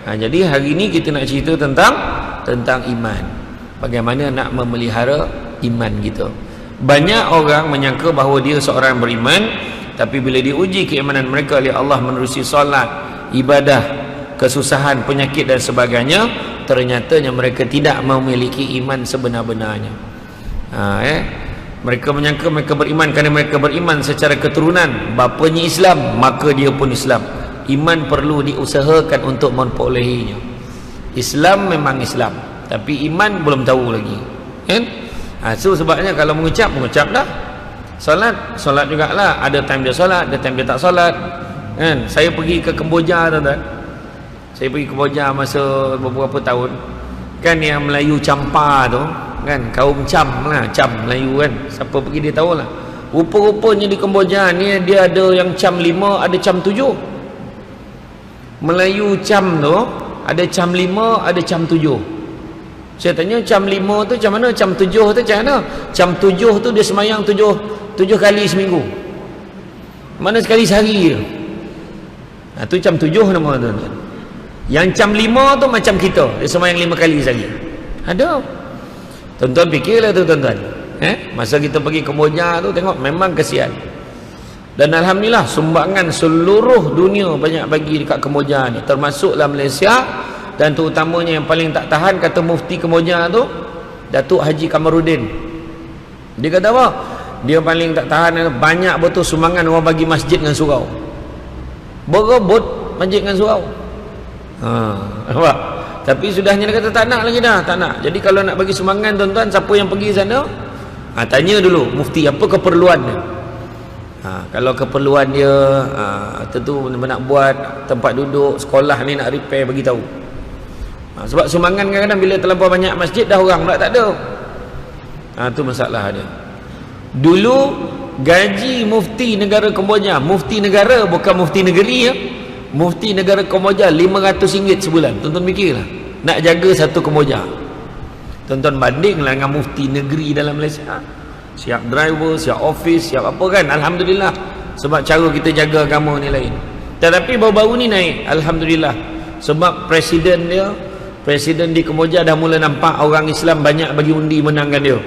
Jadi hari ini kita nak cerita tentang iman. Bagaimana nak memelihara iman kita. Banyak orang menyangka bahawa dia seorang beriman, tapi bila diuji keimanan mereka oleh Allah menerusi solat, ibadah, kesusahan, penyakit dan sebagainya, ternyatanya mereka tidak memiliki iman sebenar-benarnya. Mereka menyangka mereka beriman kerana mereka beriman secara keturunan, bapanya Islam maka dia pun Islam. Iman perlu diusahakan untuk memperolehinya. Islam memang Islam, tapi iman belum tahu lagi, kan? So sebabnya kalau mengucap dah. Solat jugalah, ada time dia solat, ada time dia tak solat, kan? Saya pergi ke Kemboja, tuan-tuan. Saya pergi ke Kemboja masa beberapa tahun, kan, yang Melayu Campa tu, kan, kaum Cam lah, Cam Melayu, kan. Siapa pergi dia tahulah. Rupa-rupanya di Kemboja ni dia ada yang Cam 5, ada Cam 7. Melayu Cam tu ada Cam 5, ada Cam 7. Saya tanya Cam 5 tu macam mana, Cam 7 tu macam mana? Cam 7 tu dia semayang 7 kali seminggu. Mana sekali sehari je. Tu Cam 7 nama tu. Yang Cam 5 tu macam kita, dia semayang 5 kali sehari. Ada. Tuan-tuan fikirlah tu, tuan-tuan. Masa kita pergi ke Kemboja tu, tengok memang kesian. Dan alhamdulillah sumbangan seluruh dunia banyak bagi dekat Kemboja ni, termasuklah Malaysia. Dan terutamanya yang paling tak tahan, kata mufti Kemboja tu, Datuk Haji Kamarudin. Dia kata apa? Dia paling tak tahan, banyak betul sumbangan orang bagi masjid dengan surau. Berebut masjid dengan surau. Nampak? Tapi sudahnya dia kata tak nak lagi dah, tak nak. Jadi kalau nak bagi sumbangan, tuan-tuan, siapa yang pergi sana, tanya dulu mufti apa keperluan dia. Kalau keperluan dia tentu nak buat tempat duduk, sekolah ni nak repair, bagi tahu. Sebab sumbangan kadang-kadang bila terlampau banyak masjid dah orang pula tak ada. Tu masalah dia. Dulu gaji mufti negara Kemboja, mufti negara bukan mufti negeri ya. Mufti negara Kemboja RM500 sebulan. Tuan-tuan fikirlah, nak jaga satu Kemboja. Tuan-tuan bandinglah dengan mufti negeri dalam Malaysia. Siap driver, siap office, siap apa, kan? Alhamdulillah. Sebab cara kita jaga agama ni lain. Tetapi baru-baru ni naik, alhamdulillah. Sebab presiden di Kemboja dah mula nampak orang Islam banyak bagi undi menangkan dia.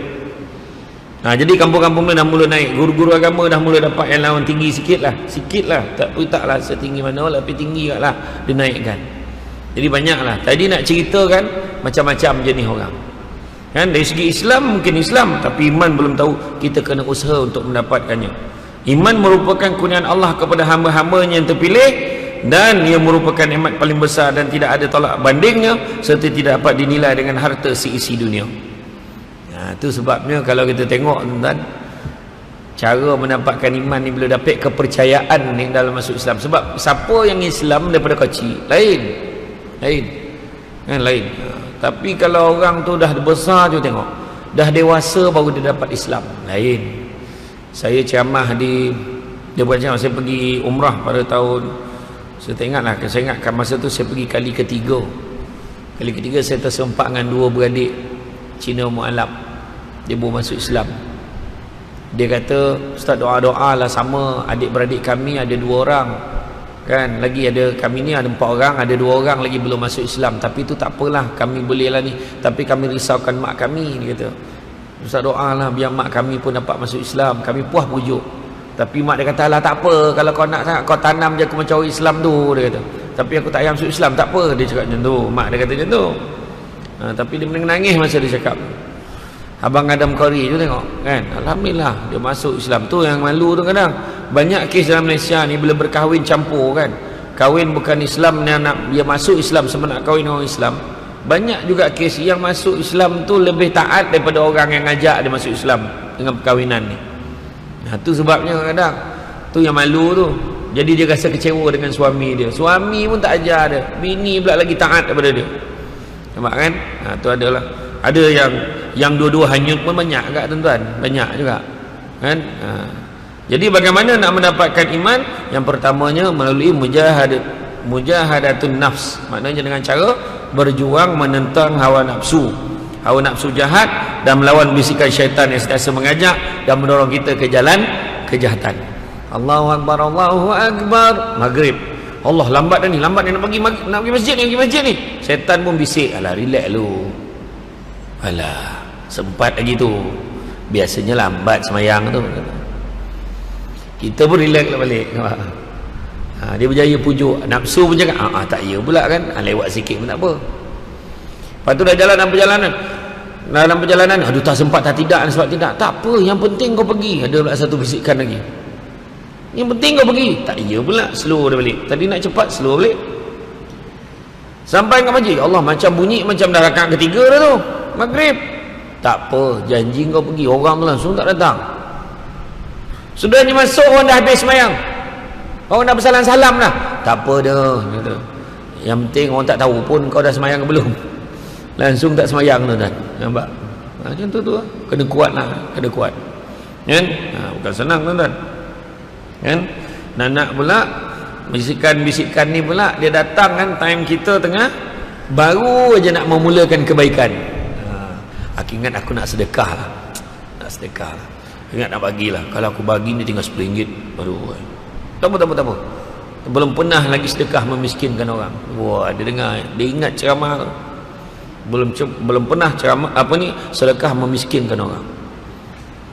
Jadi kampung-kampung ni dah mula naik. Guru-guru agama dah mula dapat yang lawan tinggi sikit lah. Taklah setinggi mana, tapi tinggi lah dinaikkan. Jadi banyak lah. Tadi nak ceritakan macam-macam jenis orang, kan? Dari segi Islam mungkin Islam, tapi iman belum tahu. Kita kena usaha untuk mendapatkannya. Iman merupakan kurniaan Allah kepada hamba-hambanya yang terpilih, dan ia merupakan nikmat paling besar dan tidak ada tolak bandingnya, serta tidak dapat dinilai dengan harta seisi dunia. Itu sebabnya kalau kita tengok, tuan-tuan, cara mendapatkan iman ni bila dapat kepercayaan ni dalam masuk Islam. Sebab siapa yang Islam daripada kecil lain, kan, lain. Tapi kalau orang tu dah besar tu, tengok, dah dewasa baru dia dapat Islam, lain. Saya ceramah dia buat ceramah, saya pergi umrah pada tahun, saya tak ingat lah, saya ingatkan masa tu saya pergi kali ketiga saya tersempak dengan dua beradik Cina Mu'alab. Dia baru masuk Islam. Dia kata, Ustaz, doa-doa lah sama adik-beradik kami, ada 2 orang, kan, lagi ada kami ni ada 4 orang, ada 2 orang lagi belum masuk Islam. Tapi itu tak apalah, kami boleh lah ni, tapi kami risaukan mak kami. Dia kata, Ustaz, doa lah biar mak kami pun dapat masuk Islam, kami puas pujuk. Tapi mak dia kata, lah tak apa, kalau kau nak sangat kau tanam je aku macam orang Islam tu. Dia kata, tapi aku tak payah masuk Islam. Tak apa, dia cakap macam tu. Mak dia kata macam tu. Tapi dia menangis masa dia cakap. Abang Adam Qari tu tengok, kan, alhamdulillah dia masuk Islam. Tu yang malu tu kadang. Banyak kes dalam Malaysia ni bila berkahwin campur, kan, kahwin bukan Islam ni, anak dia masuk Islam sebab nak kahwin orang Islam. Banyak juga kes yang masuk Islam tu lebih taat daripada orang yang ngajak dia masuk Islam dengan perkahwinan ni. Tu sebabnya kadang tu yang malu tu. Jadi dia rasa kecewa dengan suami dia. Suami pun tak ajar dia, bini pula lagi taat daripada dia. Nampak, kan? Tu adalah, ada yang dua-dua hanyut pun banyak agak, tuan-tuan, banyak juga, kan? Jadi bagaimana nak mendapatkan iman? Yang pertamanya melalui mujahadatun nafs, maknanya dengan cara berjuang menentang hawa nafsu jahat dan melawan bisikan syaitan yang sentiasa mengajak dan mendorong kita ke jalan kejahatan. Allahu Akbar, Allahu Akbar, maghrib. Allah lambat dah ni, lambat ni nak pergi masjid ni. Setan pun bisik, alah relax lu. Alah, sempat lagi tu. Biasanya lambat semayang tu. Kita pun relax lah balik. Dia berjaya pujuk. Nafsu pun cakap, tak ya pula kan. Lewat sikit pun tak apa. Lepas tu dah jalan dalam perjalanan, aduh tak sempat, tak tidak, sebab tidak. Tak apa, yang penting kau pergi. Ada pula satu bisikan lagi. Yang penting kau pergi. Tak ya pula, slow dah balik. Tadi nak cepat, slow balik. Sampai kat masjid, Allah macam bunyi macam dah rakaat ketiga dah tu, maghrib. Tak apa, janji kau pergi. Orang tu langsung tak datang. Sudahnya masuk, orang dah habis semayang, orang dah bersalam-salam dah. Tak apa dah, yang penting orang tak tahu pun kau dah semayang ke belum. Langsung tak semayang tu kan. Nampak? Macam tu lah. Kena kuat lah, kena kuat. Kan? Bukan senang tuan-tuan. Kan? Nak pula bisikan-bisikan ni pula dia datang kan time kita tengah baru aja nak memulakan kebaikan. Aku ingat aku nak sedekah lah. Nak sedekah lah. Ingat nak bagilah. Kalau aku bagi ni tinggal RM10. Aduh. Tak apa. Belum pernah lagi sedekah memiskinkan orang. Wah, dia dengar, dia ingat ceramah tu. Belum pernah ceramah sedekah memiskinkan orang.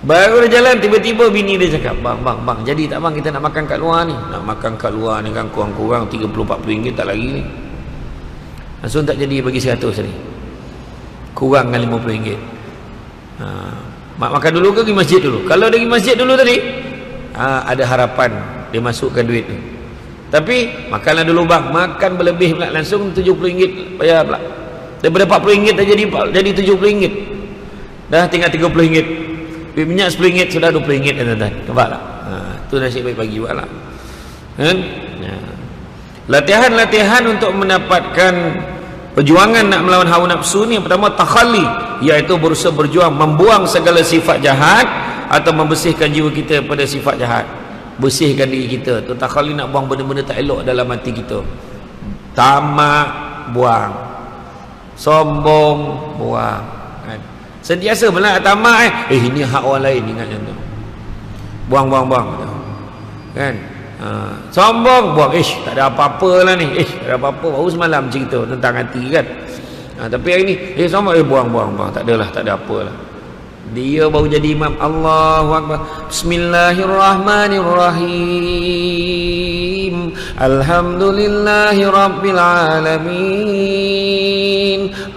Baru dia jalan, tiba-tiba bini dia cakap, bang, jadi tak bang, kita nak makan kat luar ni. Nak makan kat luar ni kan kurang-kurang RM30-40 tak lagi ni. Langsung tak jadi, bagi 100 ni. Kurang dengan RM50. Mak makan dulu ke pergi masjid dulu? Kalau dia pergi masjid dulu tadi, ada harapan dia masukkan duit tu. Tapi makanlah dulu bang, makan berlebih pula, langsung RM70 bayar pula. Daripada RM40 dah jadi RM70. Dah tinggal RM30. Minyak RM10 sudah RM20 tuan-tuan. Nampak tak? Tu nasib baik bagi buat lah. Kan? Latihan-latihan untuk mendapatkan perjuangan nak melawan hawa nafsu ni, yang pertama takhalli, iaitu berusaha berjuang membuang segala sifat jahat atau membersihkan jiwa kita pada sifat jahat. Bersihkan diri kita. Tu takhalli, nak buang benda-benda tak elok dalam hati kita. Tamak, buang. Sombong, buang. Kan? Sentiasa pula tamak ini hak orang lain, ingat macam tu. Buang. Kan? Sombong, buang. Tak ada apa-apa lah ni. Tak ada apa-apa. Baru semalam cerita tentang hati kan. Tapi hari ni sombong, buang. Tak adalah, tak ada apa lah. Dia baru jadi imam. Allahu Akbar. Bismillahirrahmanirrahim. Alhamdulillahi Rabbil Alamin.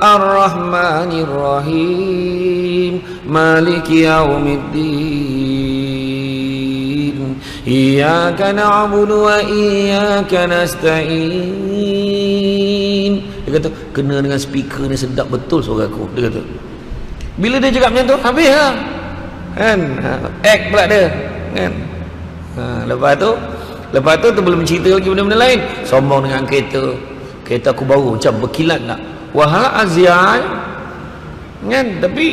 Ar-Rahmanirrahim. Maliki yaumiddin. Iyyaka na'budu wa iyyaka nasta'in. Dia kata, kena dengan speaker ni sedap betul suara aku. Dia kata, bila dia cakap macam tu, habis lah. Kan? Act pula dia. Kan? Lepas tu belum cerita lagi benda-benda lain. Sombong dengan kereta. Kereta aku baru macam berkilat tak? Wahal aziai. Kan? Tapi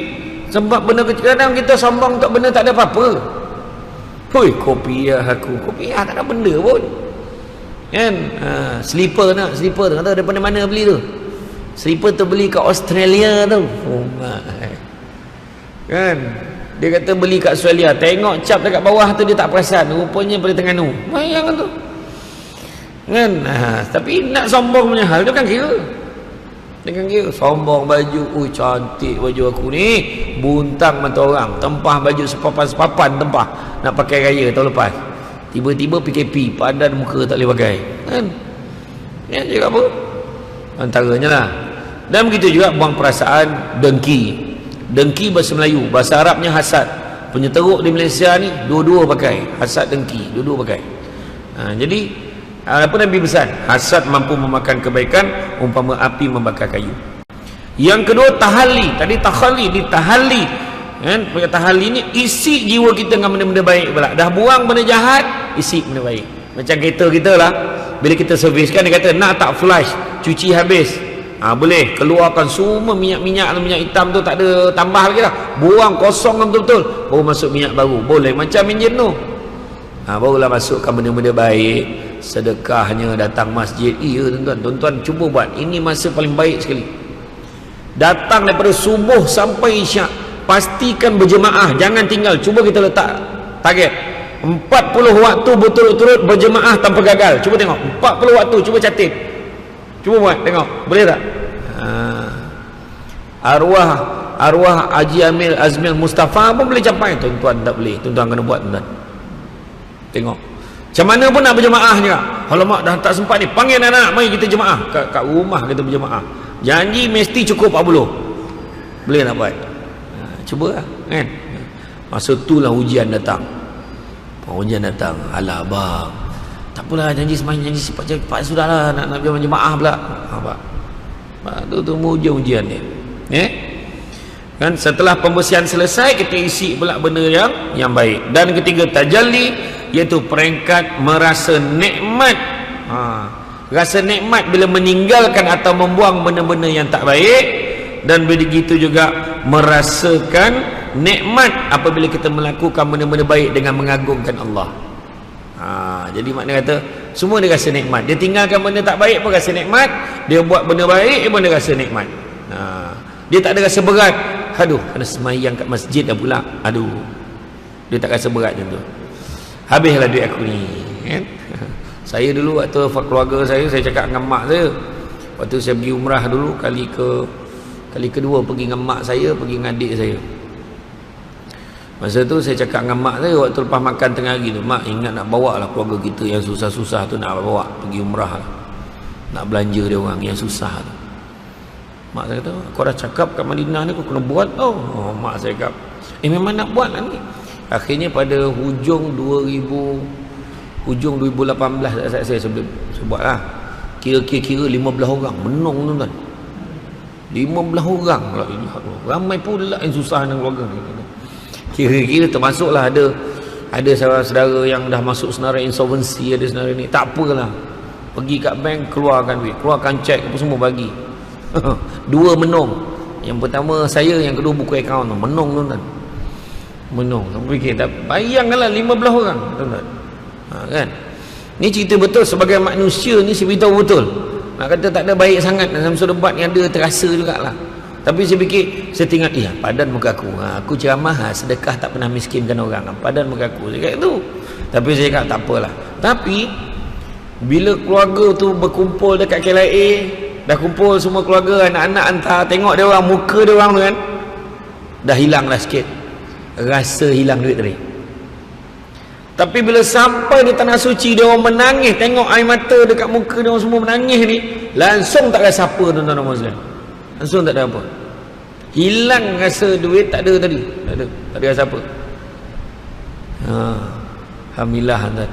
sebab benda kadang kita sombong untuk benda tak ada apa-apa. Hui, kopiah aku. Kopiah tak ada benda pun. Kan? Slipper tu kata daripada mana beli tu? Slipper tu beli kat Australia tu. Oh my. Kan? Dia kata beli kat Australia. Tengok cap dekat bawah tu dia tak perasan. Rupanya pada Terengganu. Bayang tu. Kan? Tapi nak sombong punya hal tu kan kira. Dia kan kira sombong baju. Cantik baju aku ni. Buntang mata orang. Tempah baju sepapan-sepapan tempah. Nak pakai raya tahun lepas. Tiba-tiba PKP. Padan muka tak boleh pakai. Kan? Yang cakap apa? Antaranya lah. Dan begitu juga buang perasaan dengki. Dengki bahasa Melayu, bahasa Arabnya hasad. Penyeteruk di Malaysia ni dua-dua pakai hasad, dengki, dua-dua pakai. Jadi apa Nabi pesan? Hasad mampu memakan kebaikan umpama api membakar kayu. Yang kedua tahalli. Tadi takhalli, ditahalli. Kan? Pakai tahalli ni isi jiwa kita dengan benda-benda baik pula. Dah buang benda jahat, isi benda baik. Macam kereta kita lah. Bila kita serviskan, dia kata nak tak flush, cuci habis. Boleh keluarkan semua minyak-minyak hitam tu, tak ada tambah lagi dah, buang kosong betul-betul, baru masuk minyak baru. Boleh macam enjin tu. Barulah masukkan benda-benda baik. Sedekahnya, datang masjid. Tuan-tuan cuba buat. Ini masa paling baik sekali. Datang daripada subuh sampai isyak, pastikan berjemaah, jangan tinggal. Cuba kita letak target. 40 waktu berturut-turut berjemaah tanpa gagal. Cuba tengok 40 waktu, cuba catat, cuba buat tengok, boleh tak? Arwah Haji Amil Azmil Mustafa pun boleh capai. Tuan-tuan tak boleh, tuan-tuan kena buat, tuan-tuan. Tengok macam mana pun nak berjemaah juga. Alamak, dah tak sempat ni, panggil anak-anak, mari kita jemaah kat rumah, kita berjemaah. Janji mesti cukup 40. Boleh nak buat? Cuba lah, kan? Masa itulah ujian datang. Ujian datang. Alah abang, tak apalah, janji semayang, janji cepat sudahlah, nak berjemaah pula. Tu ujian dia. Kan setelah pembersihan selesai, kita isi pula benda yang baik. Dan ketiga, tajalli, iaitu peringkat merasa nikmat. Rasa nikmat bila meninggalkan atau membuang benda-benda yang tak baik. Dan begitu juga merasakan nikmat apabila kita melakukan benda-benda baik dengan mengagungkan Allah. Jadi makna kata semua dia rasa nikmat. Dia tinggalkan benda tak baik pun rasa nikmat, dia buat benda baik pun dia rasa nikmat. Dia tak ada rasa berat. Aduh, kena semayang kat masjid dah pula. Aduh, dia tak rasa berat macam tu. Habislah duit aku ni, kan? Saya dulu waktu keluarga saya cakap dengan mak saya, waktu saya pergi umrah dulu, kali kedua pergi dengan mak saya, pergi dengan adik saya. Masa tu saya cakap dengan mak saya waktu lepas makan tengah hari tu, mak ingat nak bawa lah keluarga kita yang susah-susah tu, nak bawa pergi umrah lah, nak belanja dia orang yang susah tu. Mak saya kata, kau dah cakap kat Madinah ni, kau kena buat tau. Mak saya cakap, memang nak buat lah ni. Akhirnya pada hujung 2018 saya buat lah. Kira-kira 15 orang menung, tuan-tuan. 15 orang lah. Ramai pula yang susah dengan keluarga ni. Kira-kira termasuklah ada saudara-saudara yang dah masuk senarai insolvency, ada senarai ni. Tak apalah, pergi kat bank, keluarkan duit, keluarkan cek, apa semua bagi. Dua menung. Yang pertama saya, yang kedua buku akaun tu. Menung, tuan-tuan. Menung. Fikir tak, bayangkanlah 15 orang, tuan-tuan. Kan? Ni cerita betul. Sebagai manusia ni saya beritahu betul. Nak kata tak ada baik sangat dalam sudut debat yang ada, terasa jugalah. Tapi saya fikir, saya tengok, padan muka aku. Aku ceramah, sedekah tak pernah miskinkan orang. Padan muka aku. Saya kata tu. Tapi saya kata tak apalah. Tapi bila keluarga tu berkumpul dekat KLIA, dah kumpul semua keluarga, anak-anak hantar, tengok dia orang, muka dia orang tu kan, dah hilang lah sikit rasa hilang duit tadi. Tapi bila sampai di tanah suci, dia orang menangis, tengok air mata dekat muka dia orang semua menangis ni, langsung tak rasa apa, tuan-tuan Muslim. Langsung tak ada apa, hilang rasa duit, tak ada tadi, tak ada rasa apa. Alhamdulillah, tuan.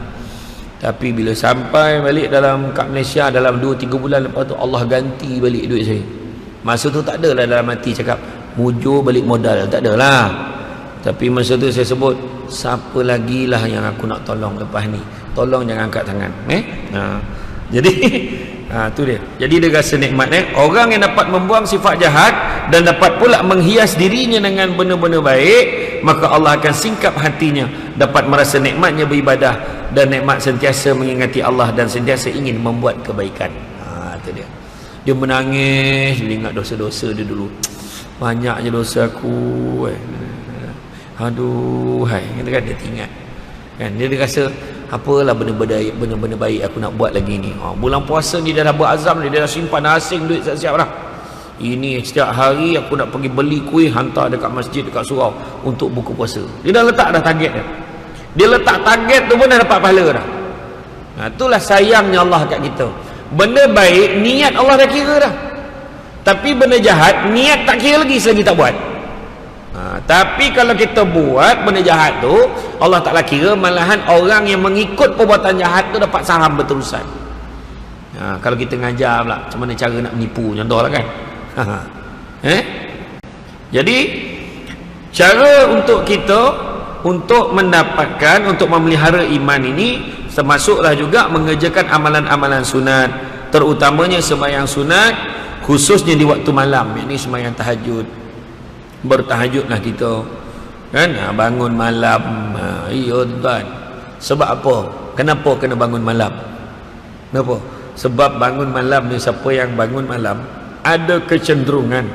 Tapi bila sampai balik kat Malaysia dalam 2-3 bulan lepas tu, Allah ganti balik duit saya. Masa tu tak adalah dalam hati cakap mujur balik modal, tak adalah. Tapi masa tu saya sebut, siapa lagi lah yang aku nak tolong lepas ni, tolong jangan angkat tangan. Jadi tu dia. Jadi dia rasa nikmat. Orang yang dapat membuang sifat jahat dan dapat pula menghias dirinya dengan benda-benda baik, maka Allah akan singkap hatinya, dapat merasa nikmatnya beribadah dan nikmat sentiasa mengingati Allah dan sentiasa ingin membuat kebaikan. Itu dia. Dia menangis, dia ingat dosa-dosa dia dulu. Banyaknya dosa aku. Aduh, kita kan dia ingat. Kan dia rasa apalah benda-benda baik aku nak buat lagi ni. Bulan puasa ni dia dah berazam, dia dah simpan asing duit siap-siap dah. Ini setiap hari aku nak pergi beli kuih, hantar dekat masjid, dekat surau untuk buka puasa. Dia dah letak dah target dia. Dia letak target tu pun dah dapat pahala dah. Itulah sayangnya Allah kat kita. Benda baik, niat Allah dah kira dah. Tapi benda jahat, niat tak kira lagi selagi tak buat. Tapi kalau kita buat benda jahat tu, Allah Ta'ala kira, malahan orang yang mengikut perbuatan jahat tu dapat saham berterusan. Kalau kita ngajar pula macam mana cara nak menipu, contohlah kan. Jadi cara untuk kita untuk mendapatkan, untuk memelihara iman ini, termasuklah juga mengerjakan amalan-amalan sunat, terutamanya sembahyang sunat, khususnya di waktu malam, yakni sembahyang tahajud. Bertahajudlah kita kan, bangun malam. Tuan, sebab apa? Kenapa kena bangun malam? Kenapa? Sebab bangun malam ni, siapa yang bangun malam ada kecenderungan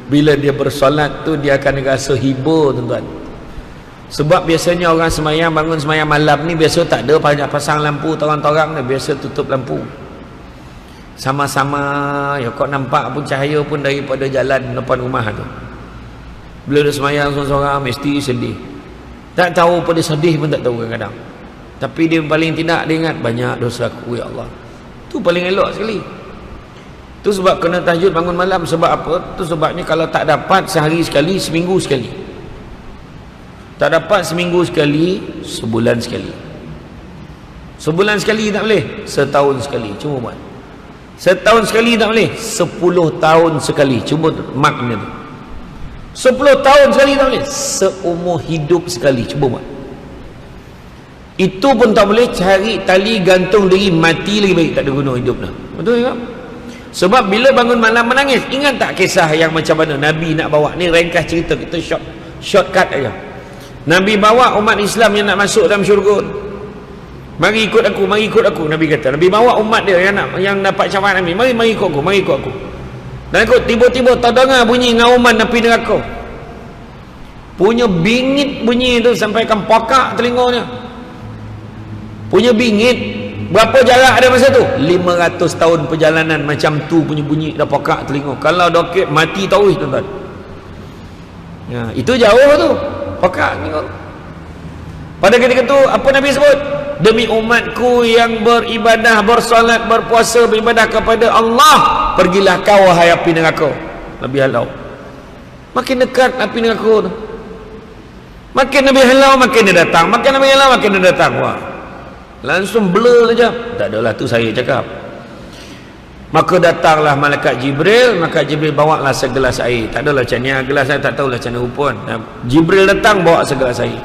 bila dia bersolat tu dia akan rasa hibur, tuan-tuan. Sebab biasanya orang semayang, bangun semayang malam ni biasa tak ada pasang lampu torang-torang ni, biasa tutup lampu. Sama-sama ya, kau nampak pun cahaya pun daripada jalan depan rumah tu. Bila dia semayang seorang-seorang mesti sedih. Tak tahu pada sedih pun tak tahu kadang-kadang. Tapi dia paling tidak dia ingat banyak dosa aku ya Allah. Tu paling elok sekali. Tu sebab kena tahajud bangun malam. Sebab apa? Tu sebabnya kalau tak dapat sehari sekali, seminggu sekali. Tak dapat seminggu sekali, sebulan sekali. Sebulan sekali tak boleh, setahun sekali. Cuma buat. Setahun sekali tak boleh, 10 tahun sekali. Cuba makna tu. 10 tahun sekali tak boleh, seumur hidup sekali. Cuba buat. Itu pun tak boleh, cari tali gantung diri, mati lagi baik, tak ada guna hidup dah. Betul tak? Sebab bila bangun malam menangis, ingat tak kisah yang macam mana Nabi nak bawa ni? Ringkas cerita, kita shortcut aja. Nabi bawa umat Islam yang nak masuk dalam syurga. Mari ikut aku, mari ikut aku, Nabi kata. Nabi bawa umat dia yang dapat syafaat Nabi, mari ikut aku, mari ikut aku. Dan ikut, tiba-tiba terdengar bunyi ngauman api neraka. Punya bingit bunyi tu sampai kan pakak telinganya. Punya bingit. Berapa jarak ada masa tu? 500 tahun perjalanan macam tu punya bunyi dah pakak telinga. Kalau dokit mati tauhid tuan-tuan. Ya, itu jauh tu. Pakak tengok. Pada ketika tu apa Nabi sebut? Demi umatku yang beribadah, bersolat, berpuasa, beribadah kepada Allah, pergilah kau wahai api neraka. Nabi halau. Makin dekat api neraka tu. Makin Nabi halau, makin dia datang. Makin Nabi halau, makin dia datang. Wah. Langsung blur saja. Tak adalah, tu saya cakap. Maka datanglah malaikat Jibril. Maka Jibril bawalah segelas air. Tak adalah macam ni, gelas air tak tahulah macam mana rupa. Jibril datang bawa segelas air.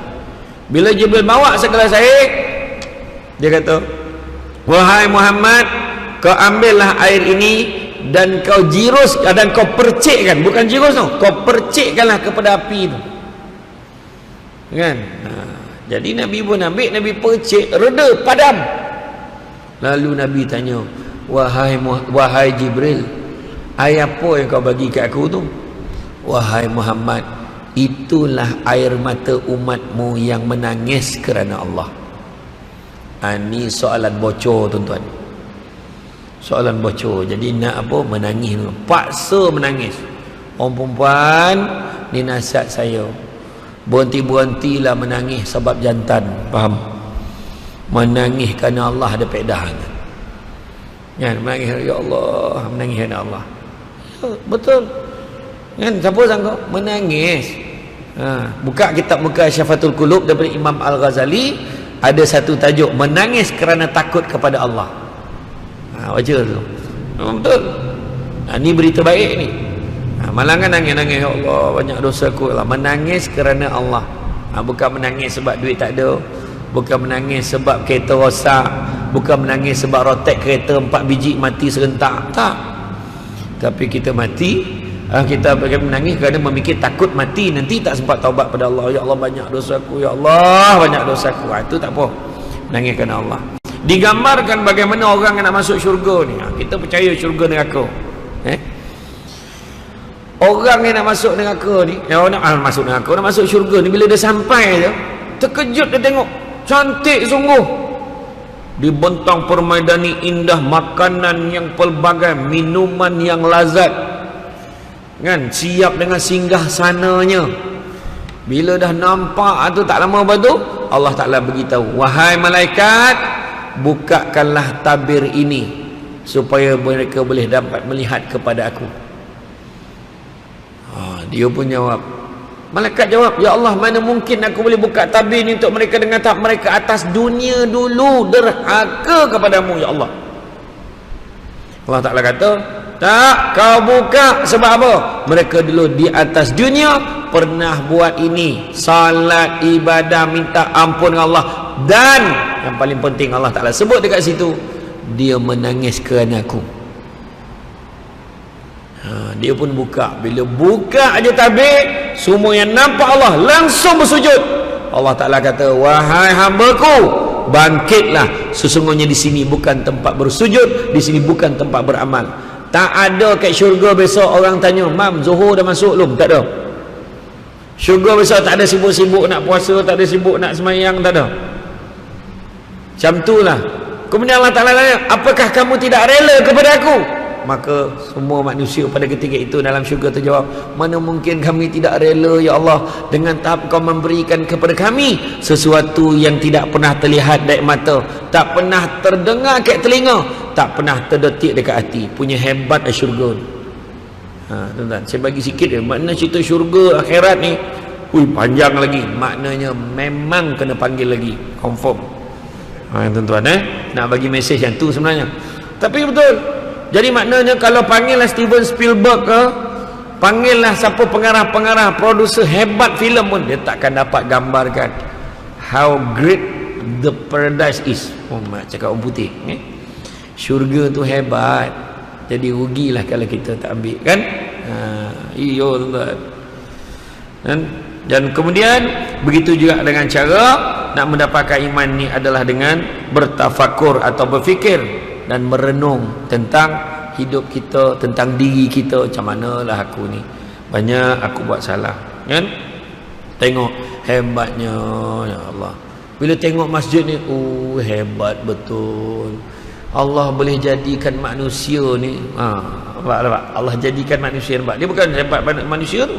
Bila Jibril bawa segelas air, dia kata, wahai Muhammad, kau ambillah air ini dan kau jirus, dan kau percikkan. Bukan jirus tu, kau percikkanlah kepada api tu. Kan? Jadi Nabi pun ambil, Nabi percik, reda, padam. Lalu Nabi tanya, wahai Jibril, air apa yang kau bagi kat aku tu? Wahai Muhammad, itulah air mata umatmu yang menangis kerana Allah. Ini soalan bocor tuan-tuan. Soalan bocor. Jadi nak apa? Menangis. Paksa menangis. Orang perempuan, ni nasihat saya, berhenti-berhentilah menangis sebab jantan. Faham? Menangis kerana Allah ada pedah. Kan? Menangis, ya Allah, menangis kerana Allah. Betul. Kan? Siapa sangka? Menangis. Buka kitab Mukasyafatul Qulub daripada Imam Al-Ghazali, ada satu tajuk, menangis kerana takut kepada Allah. Baca tu. Betul. Ni berita baik ni. Malangan nangis-nangis, ya Allah, banyak dosa aku lah. Menangis kerana Allah. Bukan menangis sebab duit tak ada, bukan menangis sebab kereta rosak, bukan menangis sebab rotek kereta 4 biji mati serentak. Tak. Tapi kita mati, kita menangis kerana memikir takut mati nanti tak sempat taubat pada Allah. Ya Allah, banyak dosa aku, ya Allah, banyak dosa aku. Itu tak apa. Menangis kerana Allah. Digambarkan bagaimana orang yang nak masuk syurga ni. Kita percaya syurga neraka. Orang yang nak masuk neraka ni, nak masuk neraka, nak masuk syurga ni, bila dia sampai je, terkejut dia tengok, cantik sungguh. Dibentang permaidani indah, makanan yang pelbagai, minuman yang lazat. Kan, siap dengan singgah sananya. Bila dah nampak tu tak lama lepas tu, Allah Ta'ala beritahu, wahai malaikat, bukakanlah tabir ini supaya mereka boleh dapat melihat kepada aku. Dia pun jawab, malaikat jawab, ya Allah, mana mungkin aku boleh buka tabir ni untuk mereka dengan tahap mereka atas dunia dulu derhaka kepadamu, ya Allah. Allah Ta'ala kata, tak, kau buka sebab apa? Mereka dulu di atas dunia pernah buat ini, salat, ibadah, minta ampun Allah, dan yang paling penting Allah Ta'ala sebut dekat situ, dia menangis kerana aku. Dia pun buka. Bila buka aja tabir, semua yang nampak Allah langsung bersujud. Allah Ta'ala kata, wahai hamba-Ku, bangkitlah, sesungguhnya di sini bukan tempat bersujud, di sini bukan tempat beramal. Tak ada kat syurga besok orang tanya, Mam, Zuhur dah masuk belum? Tak ada. Syurga besar, tak ada sibuk-sibuk nak puasa, tak ada sibuk nak semayang, tak ada. Macam itulah. Kemudian Allah Ta'ala tanya, apakah kamu tidak rela kepada aku? Maka semua manusia pada ketika itu dalam syurga terjawab, mana mungkin kami tidak rela ya Allah, dengan tahap kau memberikan kepada kami sesuatu yang tidak pernah terlihat dari mata, tak pernah terdengar kat telinga, tak pernah terdetik dekat hati. Punya hebat syurga ni. Tuan-tuan, saya bagi sikit je makna cerita syurga akhirat ni. Panjang lagi. Maknanya memang kena panggil lagi, confirm. Tuan-tuan, nak bagi mesej yang tu sebenarnya. Tapi betul. Jadi maknanya kalau panggillah Steven Spielberg ke, panggillah siapa pengarah-pengarah, produser hebat filem pun, dia takkan dapat gambarkan how great the paradise is. Mak cakap orang putih, syurga tu hebat. Jadi rugilah kalau kita tak ambil, kan? Iyo tuan-tuan. Dan kemudian begitu juga dengan cara nak mendapatkan iman ni adalah dengan bertafakur atau berfikir dan merenung tentang hidup kita, tentang diri kita. Macam manalah aku ni, banyak aku buat salah, kan? Tengok hebatnya ya Allah. Bila tengok masjid ni, hebat betul. Allah boleh jadikan manusia ni, Allah jadikan manusia hebat. Dia bukan hebat manusia tu,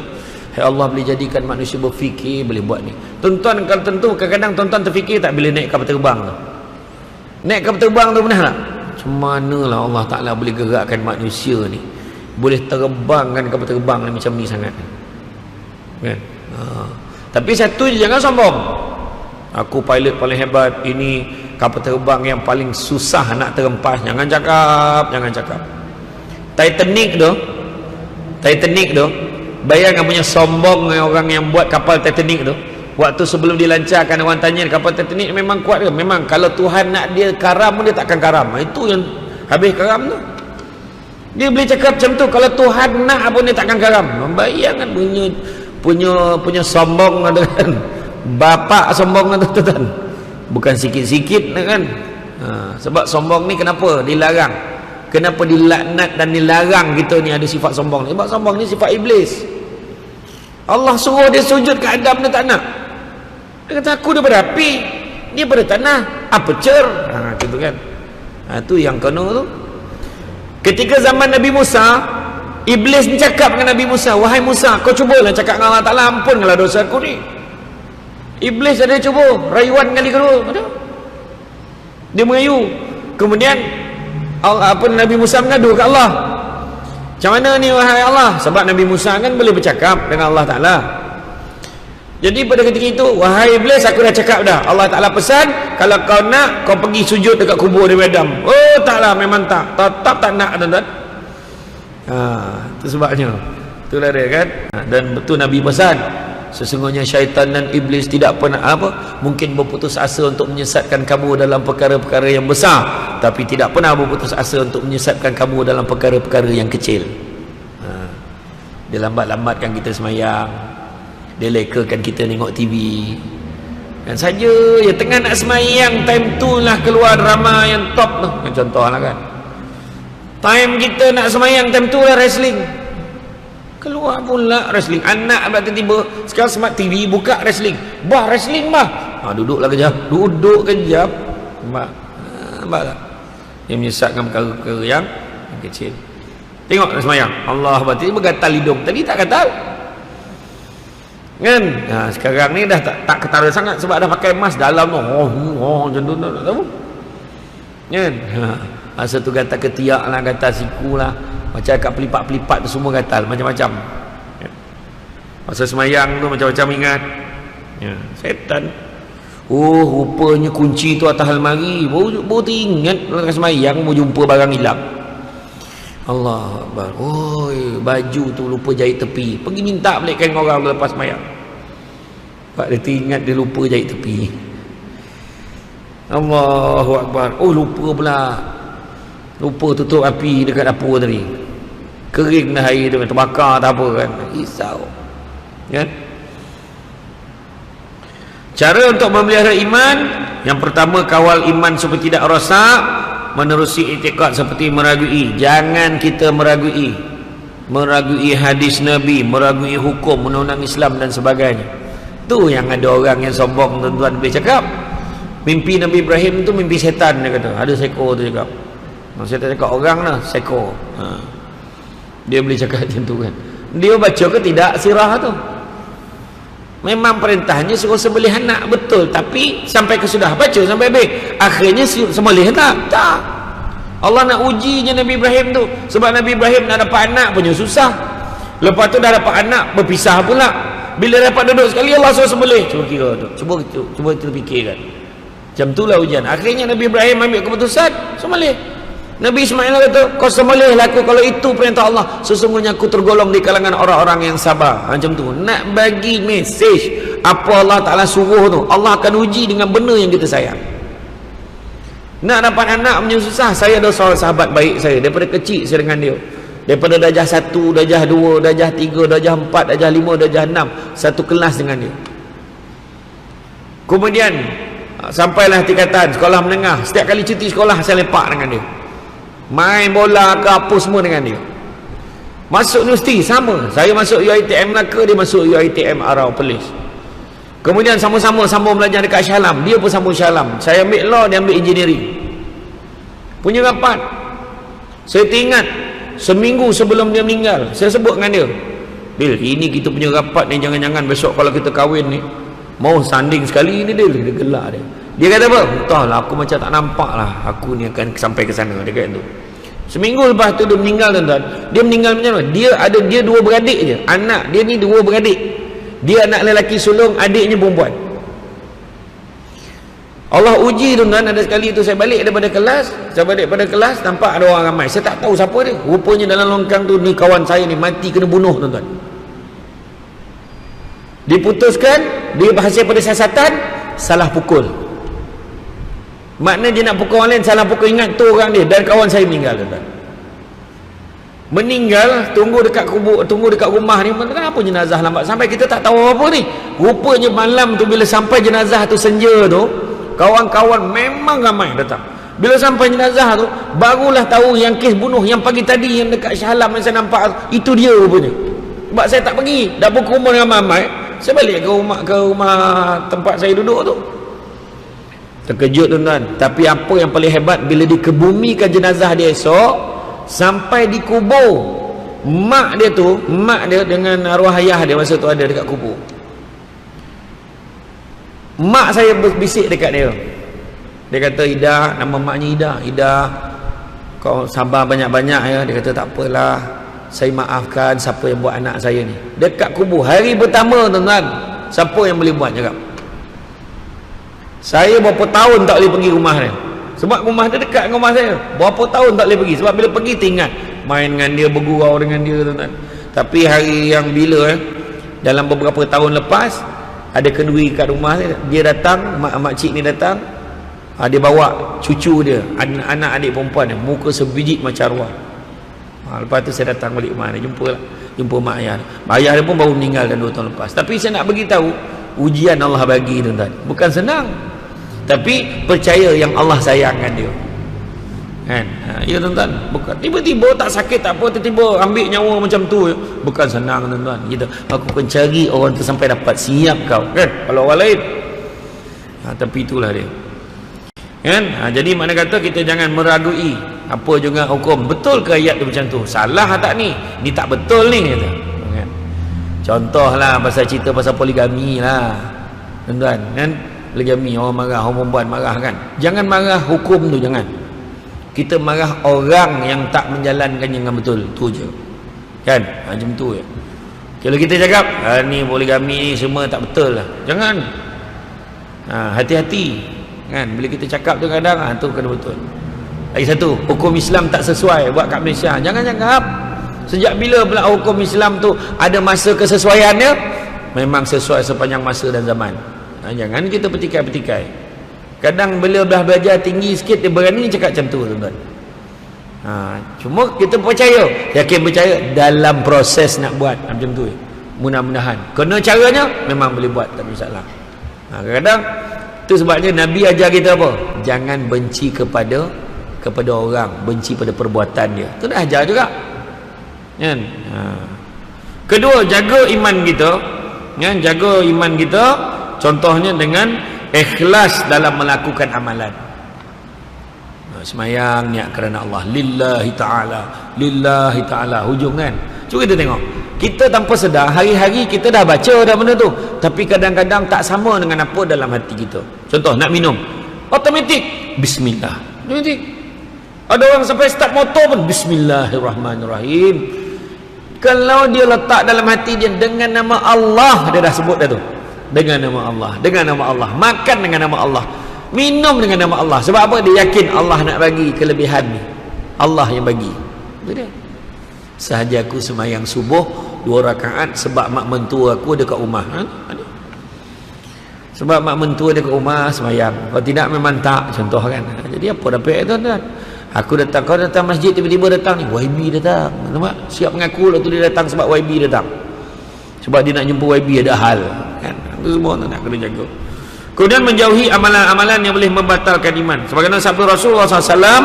Allah boleh jadikan manusia berfikir, boleh buat ni. Tuan-tuan kalau tentu kadang-kadang tuan-tuan terfikir tak bila naik kapal terbang tu. Naik kapal terbang tu pernah tak? Macam manalah Allah Ta'ala boleh gerakkan manusia ni, boleh terbangkan kapal terbang ni macam ni sangat, kan? Tapi satu je, jangan sombong. Aku pilot paling hebat, ini kapal terbang yang paling susah nak terempas. Jangan cakap, jangan cakap. Titanic tu, bayangkan punya sombong orang yang buat kapal Titanic tu. Waktu sebelum dilancarkan, orang tanya kapal Titanic memang kuat ke? Memang. Kalau Tuhan nak dia karam pun dia takkan karam. Itu yang habis karam tu. Dia boleh cakap macam tu, kalau Tuhan nak pun dia takkan karam. Bayangkan punya sombong tu kan. Bapak sombong tu tuan. Bukan sikit-sikit kan. Sebab sombong ni kenapa dilarang? Kenapa dilaknat dan dilarang kita ni ada sifat sombong ni? Sebab sombong ni sifat iblis. Allah suruh dia sujud ke Adam, dia tak nak. Dia kata aku daripada api, dia daripada tanah, apa cer? Gitu kan. Tu yang kena tu. Ketika zaman Nabi Musa, iblis ni cakap dengan Nabi Musa, wahai Musa, kau cubalah cakap dengan Allah Ta'ala, ampunkanlah dosa aku ni. Iblis ada cuba, rayuan kali kedua, ada. Dia merayu. Kemudian Nabi Musa mengadu ke Allah, macam mana ni wahai Allah? Sebab Nabi Musa kan boleh bercakap dengan Allah Ta'ala. Jadi pada ketika itu, wahai iblis, aku dah cakap dah. Allah Ta'ala pesan, kalau kau nak, kau pergi sujud dekat kubur Nabi Adam. Oh taklah, memang tak. Tetap tak nak, tuan-tuan. Itu sebabnya. Itulah dia kan. Dan betul Nabi pesan, sesungguhnya syaitan dan iblis tidak pernah mungkin berputus asa untuk menyesatkan kamu dalam perkara-perkara yang besar, tapi tidak pernah berputus asa untuk menyesatkan kamu dalam perkara-perkara yang kecil. Dia lambat-lambatkan kita semayang, dia lekakan kita tengok TV kan saja. Ya tengah nak semayang, time tu lah keluar drama yang top tu, contoh lah kan. Time kita nak semayang, time tu lah wrestling, keluar pula wrestling. Anak pula tiba-tiba sekarang smart TV buka wrestling. Bah, wrestling bah. Duduklah kejap. Duduk kejap. Nampak tak? Yang menyesatkan perkara-perkara yang kecil. Tengok semayang. Allah berarti bergatal hidung. Tadi tak gatal. Kan? Sekarang ni dah tak ketara sangat sebab dah pakai mask dalam tu. Macam tu tak tahu. Kan? Masa tu gatal ketiak lah, gatal siku lah. Macam kat pelipat-pelipat tu semua gatal, macam-macam. Masa semayang tu macam-macam ingat. Setan. Rupanya kunci tu atas almari. Baru teringat lepas semayang, baru jumpa barang hilang. Allah Akbar. Baju tu lupa jahit tepi. Pergi minta balik kain orang lepas semayang. Pak dia teringat dia lupa jahit tepi. Allahu Akbar. Lupa pula. Lupa tutup api dekat dapur tadi. Kering dah air tu, terbakar tak apa kan. Risau. Ya? Cara untuk memelihara iman, yang pertama kawal iman supaya tidak rosak, menerusi i'tikad seperti meragui. Jangan kita meragui. meragui hadis Nabi, meragui hukum undang-undang Islam dan sebagainya. Tu yang ada orang yang sombong tuan-tuan boleh cakap. Mimpi Nabi Ibrahim tu mimpi setan, dia kata. Ada seekor tu cakap. Setan cakap orang lah, seekor. Dia boleh cakap macam tu kan. Dia baca ke tidak sirah tu? Memang perintahnya suruh sembelih anak, betul, tapi sampai ke sudah baca sampai habis, akhirnya sembelih tak. Allah nak uji je Nabi Ibrahim tu, sebab Nabi Ibrahim nak dapat anak punya susah. Lepas tu dah dapat anak, berpisah pula. Bila dapat duduk sekali, Allah suruh sembelih. Cuba kira tu, cuba kita fikirkan. Macam itulah ujian. Akhirnya Nabi Ibrahim ambil keputusan sembelih. Nabi Ismail kata, kau sembelihlah aku kalau itu perintah Allah. Sesungguhnya aku tergolong di kalangan orang-orang yang sabar. Macam tu. Nak bagi mesej apa Allah Ta'ala suruh tu. Allah akan uji dengan benda yang kita sayang. Nak dapat anak punya susah. Saya ada seorang sahabat baik saya. Daripada kecil saya dengan dia. Daripada darjah 1, darjah 2, darjah 3, darjah 4, darjah 5, darjah 6. Satu kelas dengan dia. Kemudian sampailah tingkatan sekolah menengah. Setiap kali cuti sekolah saya lepak dengan dia. Main bola ke apa semua dengan dia. Masuk universiti sama. Saya masuk UiTM Melaka, dia masuk UiTM Arau Perlis. Kemudian sama-sama sambung belajar dekat Shah Alam. Dia pun sambung Shah Alam. Saya ambil law, dia ambil engineering. Punya rapat. Saya teringat seminggu sebelum dia meninggal, saya sebut dengan dia, Bil, ini kita punya rapat ni, jangan-jangan besok kalau kita kahwin ni mau sanding sekali ni, dia gelak dia. Dia kata apa? Entahlah, aku macam tak nampak lah aku ni akan sampai ke sana. Dia kata tu. Seminggu lepas tu dia meninggal, tuan-tuan. Dia meninggal macam mana? Dia 2 beradik je. Anak dia ni 2 beradik. Dia anak lelaki sulung, adiknya perempuan. Allah uji, tuan-tuan. Ada sekali tu saya balik daripada kelas, nampak ada orang ramai. Saya tak tahu siapa dia. Rupanya dalam longkang tu ni kawan saya ni mati kena bunuh, tuan-tuan. Diputuskan, dia berhasil pada siasatan, salah pukul. Maknanya dia nak pukul orang lain, salah pukul. Ingat tu orang dia, dan kawan saya meninggal, tuan-tuan. Meninggal, tunggu dekat rumah ni. Kenapa jenazah lambat sampai? Kita tak tahu apa ni. Rupanya malam tu bila sampai jenazah tu senja tu, kawan-kawan memang ramai datang. Bila sampai jenazah tu, barulah tahu yang kes bunuh yang pagi tadi yang dekat Shah Alam yang saya nampak itu dia rupanya. Sebab saya tak pergi, dah berkerumun dengan ramai. Saya balik ke rumah tempat saya duduk tu. Terkejut, tuan-tuan. Tapi apa yang paling hebat, bila dikebumikan jenazah dia esok, sampai dikubur, mak dia dengan arwah ayah dia masa tu ada dekat kubur. Mak saya berbisik dekat dia. Dia kata, Ida, nama maknya Ida, kau sabar banyak-banyak ya. Dia kata, tak apalah, saya maafkan siapa yang buat anak saya ni. Dekat kubur, hari pertama, tuan-tuan, siapa yang boleh buat cakap? Saya berapa tahun tak boleh pergi rumah dia. Sebab rumah dia dekat dengan rumah saya. Berapa tahun tak boleh pergi. Sebab bila pergi teringat main dengan dia, bergurau dengan dia, tuan-tuan. Tapi hari yang bila dalam beberapa tahun lepas, ada kenduri kat rumah dia datang, mak cik ni datang, dia bawa cucu dia, anak adik perempuan dia, muka sebiji macam arwah. Lepas tu saya datang balik rumah dia, jumpa mak ayah. Ayah dia pun baru meninggal dan 2 tahun lepas. Tapi saya nak beritahu, ujian Allah bagi, tuan-tuan, bukan senang. Tapi percaya yang Allah sayangkan dia kan. Ya, tuan-tuan, bukan tiba-tiba tak sakit tak apa, tiba-tiba ambil nyawa macam tu. Bukan senang, tuan-tuan. Aku akan cari orang tu sampai dapat, siap kau kan, kalau orang lain. Tapi itulah dia kan. Jadi mana kata kita jangan meragui apa juga hukum. Betul ke ayat tu macam tu? Salah tak ni? Ni tak betul ni kata kan. Contohlah pasal cerita pasal poligami lah, tuan-tuan kan. Poligami, orang marah, orang perempuan marah kan. Jangan marah hukum tu, jangan. Kita marah orang yang tak menjalankan dengan betul. Tu je kan. Macam tu je. Kalau kita cakap ni poligami semua tak betul lah, jangan. Hati-hati kan. Bila kita cakap tu kadang tu kena betul. Lagi satu, hukum Islam tak sesuai buat kat Malaysia, jangan cakap. Sejak bila pula hukum Islam tu ada masa kesesuaiannya? Memang sesuai sepanjang masa dan zaman. Jangan kita petikai-petikai. Kadang bila dah belajar tinggi sikit, dia berani cakap macam tu, tuan-tuan. Cuma kita percaya, yakin percaya dalam proses nak buat macam tu. Mudah-mudahan kena caranya memang boleh buat, tak masalah. Kadang-kadang tu sebabnya Nabi ajar kita apa? Jangan benci kepada orang, benci pada perbuatan dia. Tu dah ajar juga kan? Kedua, jaga iman kita, kan? Jaga iman kita contohnya dengan ikhlas dalam melakukan amalan. Semayang niat kerana Allah, lillahi ta'ala, hujung kan. Cuba kita tengok, kita tanpa sedar hari-hari kita dah baca dah benda tu, tapi kadang-kadang tak sama dengan apa dalam hati kita. Contoh nak minum, automatik bismillah, automatik. Ada orang sampai start motor pun bismillahirrahmanirrahim. Kalau dia letak dalam hati dia dengan nama Allah, dia dah sebut dah tu, dengan nama Allah, dengan nama Allah, makan dengan nama Allah, minum dengan nama Allah. Sebab apa? Dia yakin Allah nak bagi kelebihan ni, Allah yang bagi. Itu dia. Sahaja aku semayang subuh 2 rakaat sebab mak mentua aku dekat rumah, sebab mak mentua dekat rumah semayang. Kalau tidak memang tak, contoh kan. Jadi apa dapat tu tuan? Aku datang, kau datang masjid tiba-tiba datang ni YB datang, nampak? Siap mengaku lah tu dia datang sebab YB datang, sebab dia nak jumpa YB ada hal kan. Itu semua nak kena jaga. Kemudian menjauhi amalan-amalan yang boleh membatalkan iman. Sebagaimana sabda Rasulullah SAW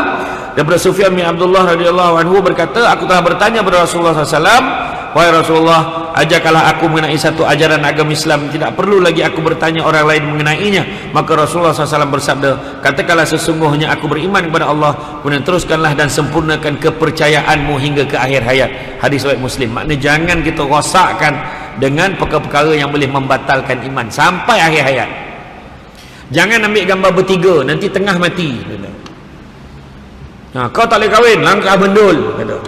daripada Sufyan bin Abdullah radhiyallahu anhu berkata, aku telah bertanya kepada Rasulullah SAW, wahai Rasulullah, ajarkanlah aku mengenai satu ajaran agama Islam, tidak perlu lagi aku bertanya orang lain mengenainya. Maka Rasulullah SAW bersabda, katakanlah sesungguhnya aku beriman kepada Allah, kemudian teruskanlah dan sempurnakan kepercayaanmu hingga ke akhir hayat. Hadis riwayat Muslim. Maknanya jangan kita rosakkan dengan perkara-perkara yang boleh membatalkan iman sampai akhir hayat. Jangan ambil gambar bertiga nanti tengah mati, kau tak boleh kahwin, langkah bendul, kata.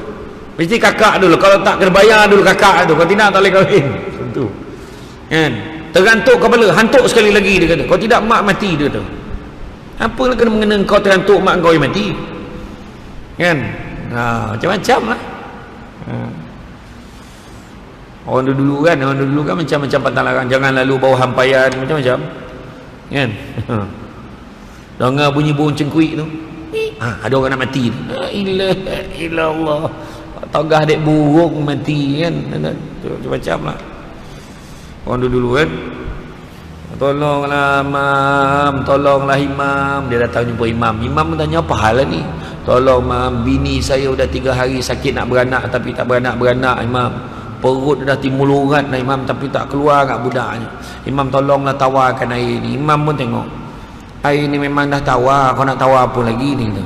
Mesti kakak dulu, kalau tak kena bayar dulu kakak tu, kalau tidak tak boleh kahwin. Tentu kan, terantuk kepala, hantuk sekali lagi, dia kata. Kalau tidak mak mati, dia kata. Apa nak kena mengena kau terantuk mak kau yang mati kan. Macam-macam lah. Orang dulu kan macam-macam pantang larang, jangan lalu bawa hampaian, macam-macam kan. Dengar bunyi burung cengkuik tu, ada orang nak mati, ilallah, togah dek burung mati kan. Macam-macam lah orang dulu kan. Tolonglah imam, tolonglah imam. Dia datang jumpa imam, imam tanya apa hal ni. Tolong imam, bini saya dah 3 hari sakit nak beranak tapi tak beranak-beranak imam. Perut dah timbul urat lah imam, tapi tak keluar kat budaknya. Imam tolonglah tawarkan air ni. Imam pun tengok air ni memang dah tawar, kau nak tawar apa lagi ni tu.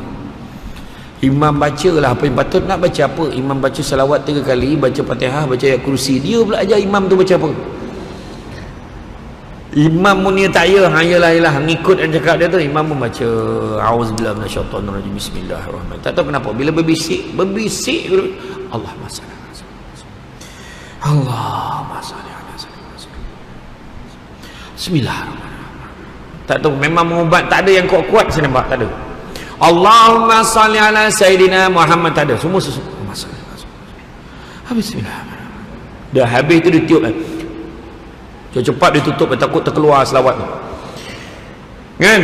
Imam bacalah apa yang patut nak baca. Apa? Imam baca salawat 3 kali, baca Fatihah, baca ayat kursi. Dia pula ajar imam tu baca apa. Imam pun dia tak yalah ngikut yang cakap dia tu. Imam pun baca auzubillahi minasyaitonirrajim, bismillahirrahmanirrahim. Tak tahu kenapa bila berbisik Allahumma salli Allahumma salli ala sayyidina. Bismillahirrahmanirrahim. Tak tahu, memang mengubat, tak ada yang kuat-kuat saya nampak, tak ada. Allahumma salli ala sayyidina Muhammad, tak ada. Semua Allahumma salli ala sayyidina. Bismillahirrahmanirrahim. Dah habis tu dia tiup kan. Cepat dia tutup, dia takut terkeluar selawat tu. Kan?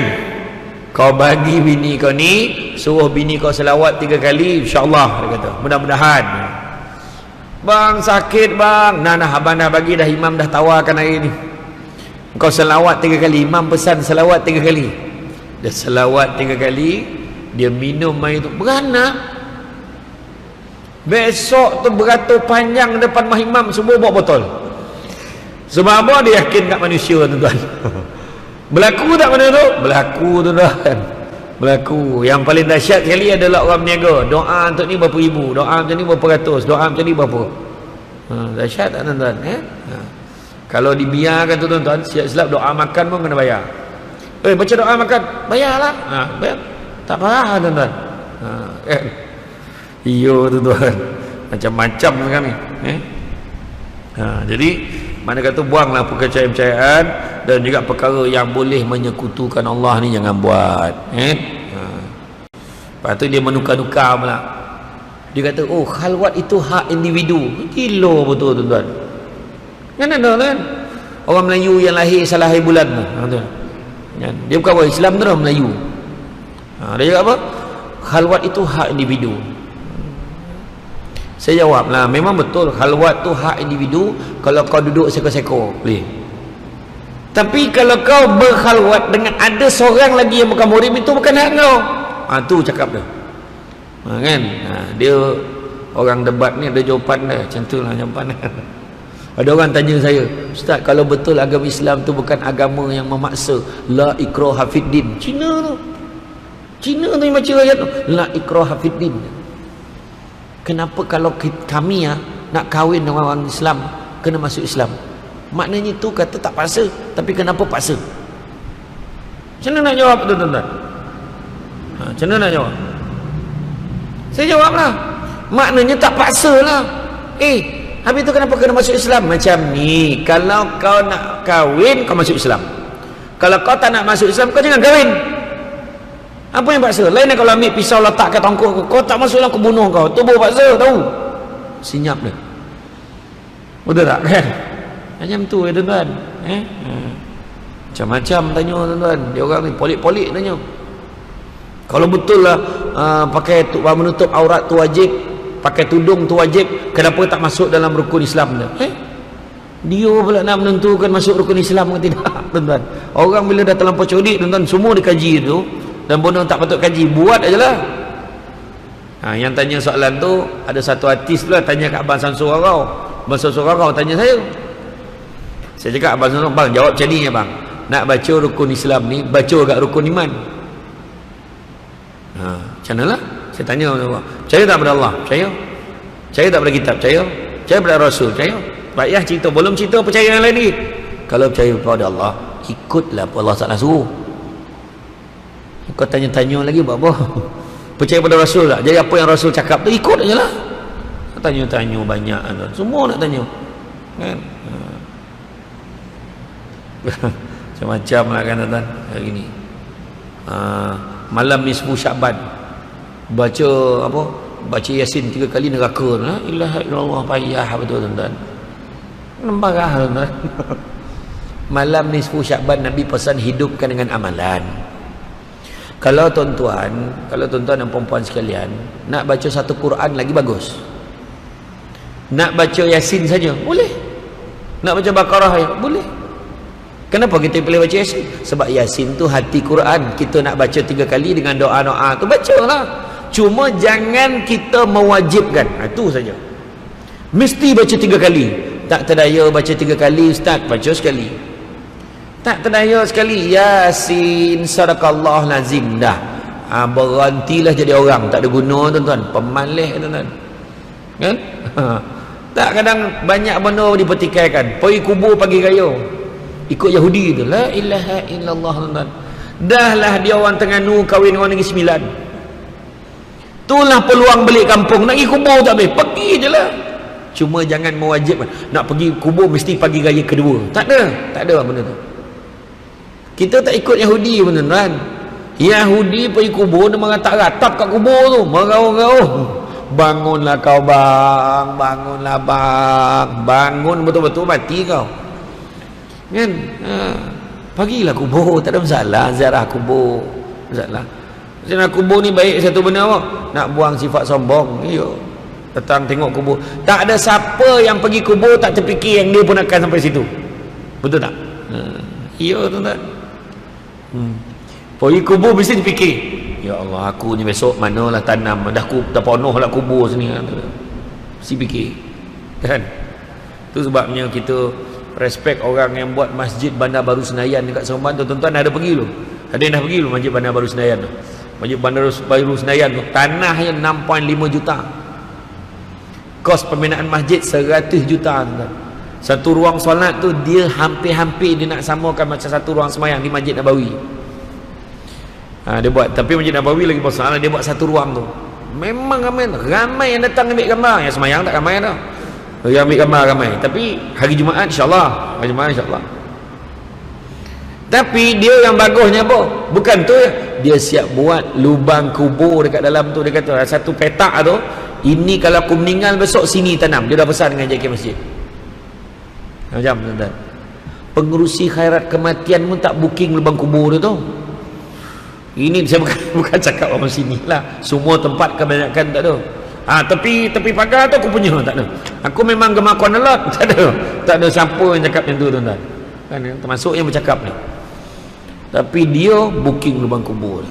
Kau bagi bini kau ni, suruh bini kau selawat 3 kali, insya-Allah, dia kata. Mudah-mudahan. Bang sakit bang, nah abang dah bagi dah, imam dah tawarkan air ni, kau selawat 3 kali. Imam pesan selawat 3 kali. Dia selawat 3 kali, dia minum air tu, beranak. Besok tu beratur panjang depan mah imam, semua bawa botol. Sebab apa? Dia yakin kat manusia tuan-tuan. Berlaku tak benda tu? Berlaku tuan-tuan, berlaku. Yang paling dahsyat sekali adalah orang berniaga. Doa untuk ni berapa ribu, doa macam ni berapa ratus, doa macam ni berapa. Dahsyat tak tuan-tuan? Kalau dibiarkan tu tuan-tuan, silap-silap doa makan pun kena bayar. Baca doa makan, bayarlah. Bayar. Tak parah tuan-tuan. Iyo tuan-tuan, macam-macam kami. Jadi mana kata buanglah percayaan-percayaan dan juga perkara yang boleh menyekutukan Allah ni jangan buat. Lepas tu dia menukar-nukar pula. Dia kata, oh khalwat itu hak individu. Gila betul tuan-tuan. Kan ada kan orang Melayu yang lahir salah hari bulan tu. Dia bukan orang Islam tu, orang Melayu. Dia cakap apa? Khalwat itu hak individu. Saya jawab lah, memang betul khalwat tu hak individu kalau kau duduk seko-seko boleh. Tapi kalau kau berkhalwat dengan ada seorang lagi yang bukan murim, itu bukan hak kau. Tu cakap dia. Kan? Dia orang debat ni ada jawapan dia, macam tu lah jawapan dia. Ada orang tanya saya, Ustaz, kalau betul agama Islam tu bukan agama yang memaksa, la ikraha fiddin, Cina tu yang baca ayat tu, la ikraha fiddin. Kenapa kalau kami nak kahwin dengan orang Islam kena masuk Islam? Maknanya tu kata tak paksa, tapi kenapa paksa? Macam mana nak jawab tu tuan-tuan? Macam mana nak jawab? Saya jawab lah, maknanya tak paksa lah. Habis tu kenapa kena masuk Islam? Macam ni, kalau kau nak kahwin, kau masuk Islam. Kalau kau tak nak masuk Islam, kau jangan kahwin. Apa yang paksa? Lain kalau ambil pisau letak kat tongkok kau tak masuk Islam, aku bunuh kau. Tu baru paksa, tahu? Senyap dia. Betul tak kan? Macam tu ya tuan-tuan. Macam-macam tanya tuan-tuan. Dia orang ni polik-polik tanya. Kalau betul lah pakai menutup aurat tu wajib, pakai tudung tu wajib, kenapa tak masuk dalam rukun Islam dia? Dia pula nak menentukan masuk rukun Islam ke tidak, tuan-tuan. Orang bila dah terlampau cerdik tuan-tuan, semua dikaji tu, dan benda tak patut kaji, buat ajalah. Yang tanya soalan tu ada satu artis tu lah, tanya kat Abang Samsul Rarau. Abang Samsul Rarau tanya saya cakap, Abang Samsul, bang jawab macam ni ya bang, nak baca rukun Islam ni, baca kat rukun iman. Macam mana lah? Saya tanya, percaya tak pada Allah? Percaya. Percaya tak pada kitab? Percaya. Percaya pada Rasul? Percaya. Rakyat cerita, belum cerita percaya yang lain lagi. Kalau percaya kepada Allah, ikutlah apa Allah Ta'ala suruh. Kau tanya-tanya lagi buat apa? Percaya pada Rasul tak? Jadi apa yang Rasul cakap tu ikut aja lah. Tanya-tanya banyak tuan. Semua nak tanya kan? Macam-macam lah kan tuan hari ni. Malam nisfu Syaban baca apa? Baca Yasin 3 kali neraka. La ilaha illallah, payah betul tuan-tuan. Lembarah tuan-tuan. Malam nisfu Syaban Nabi pesan hidupkan dengan amalan. Kalau tuan-tuan dan perempuan sekalian nak baca satu Quran lagi bagus. Nak baca Yasin saja boleh. Nak baca Baqarah ya boleh. Kenapa kita pilih baca Yasin? Sebab Yasin tu hati Quran. Kita nak baca 3 kali dengan doa-doa tu bacalah. Cuma jangan kita mewajibkan. Itu saja. Mesti baca 3 kali. Tak terdaya baca 3 kali, ustaz baca sekali. Tak terdaya sekali, Yasin sadaqallah lazim dah. Berhentilah jadi orang tak ada guna tuan-tuan, pemalih tuan-tuan. Kan? Tak, kadang banyak benda dipertikaikan. Pergi kubur pagi raya ikut Yahudi tu, la ilaha illallah tuan-tuan. Dahlah dia orang Terengganu kahwin orang Negeri Sembilan. Itulah peluang balik kampung. Nak pergi kubur tak boleh, pergi je lah. Cuma jangan mewajibkan nak pergi kubur mesti pagi raya kedua. Tak ada benda tu. Kita tak ikut Yahudi pun tuan-tuan. Yahudi pergi kubur, dia meratap-ratap kat kubur tu, merauh-rauh. Bangunlah kau bang, bangunlah bang, bangun betul-betul mati kau. Kan? Pergilah kubur, tak ada masalah. Ziarah kubur, masalah. Ziarah kubur ni baik satu benda apa? Nak buang sifat sombong. Yo, datang tengok kubur. Tak ada siapa yang pergi kubur tak terfikir yang dia pun akan sampai situ. Betul tak? Ya tuan-tuan. Pergi kubur mesti dipikir, ya Allah aku ni besok manalah tanam, dah penuh lah kubur sini. Mesti fikir kan. Itu sebabnya kita respect orang yang buat masjid Bandar Baru Senayan dekat Seremban tu tuan-tuan. Ada pergi lu? Ada yang dah pergi lu masjid Bandar Baru Senayan tu? Masjid Bandar Baru Senayan tu tanahnya 6.5 juta, kos pembinaan masjid 100 juta tuan-tuan. Satu ruang solat tu dia hampir-hampir dia nak samakan macam satu ruang semayang di Masjid Nabawi. Dia buat, tapi Masjid Nabawi lagi besar, dia buat satu ruang tu. Memang ramai yang datang ambil gambar. Yang semayang tak ramai dah. Yang ambil gambar ramai. Tapi hari Jumaat insya-Allah, hari Jumaat insya-Allah. Tapi dia yang bagusnya apa? Bukan tu, dia siap buat lubang kubur dekat dalam tu. Dia kata satu petak tu, ini kalau aku meninggal besok sini tanam. Dia dah besar dengan JK Masjid. Macam tuan-tuan, pengurusi khairat kematian pun tak booking lubang kubur dia tu. Ini saya bukan cakap orang sini lah, semua tempat kebanyakan tak ada. Tepi pagar tu aku punya tak ada. Aku memang gemar Kuanalot, tak ada siapa yang cakap macam tu tuan-tuan kan, termasuk yang bercakap ni. Tapi dia booking lubang kubur.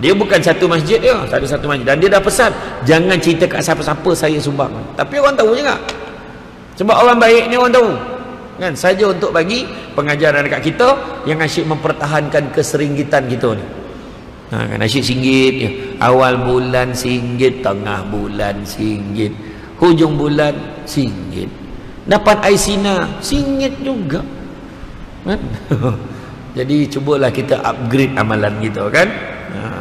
Dia bukan satu masjid dia, ada satu masjid, dan dia dah pesan jangan cerita kat siapa-siapa saya sumbang. Tapi orang tahu juga, sebab orang baik ni orang tahu kan, saja untuk bagi pengajaran dekat kita yang asyik mempertahankan keseringgitan kita ni. Kan asyik singgit ya. Awal bulan singgit, tengah bulan singgit, hujung bulan singgit, dapat Aisina singgit juga kan? Jadi cubalah kita upgrade amalan kita kan.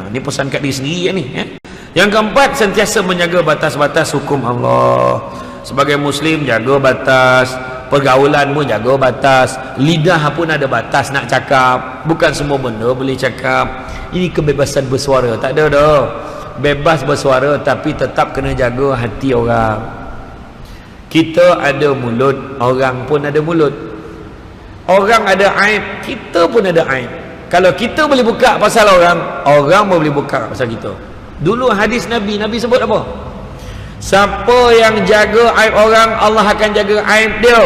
Ini pesan kat diri sendiri ni ya. Yang keempat, sentiasa menjaga batas-batas hukum Allah. Sebagai Muslim, jaga batas. Pergaulan pun jaga batas. Lidah pun ada batas nak cakap. Bukan semua benda boleh cakap. Ini kebebasan bersuara. Tak ada dah. Bebas bersuara, tapi tetap kena jaga hati orang. Kita ada mulut, orang pun ada mulut. Orang ada aib, kita pun ada aib. Kalau kita boleh buka pasal orang, orang pun boleh buka pasal kita. Dulu hadis Nabi sebut apa? Siapa yang jaga aib orang, Allah akan jaga aib dia.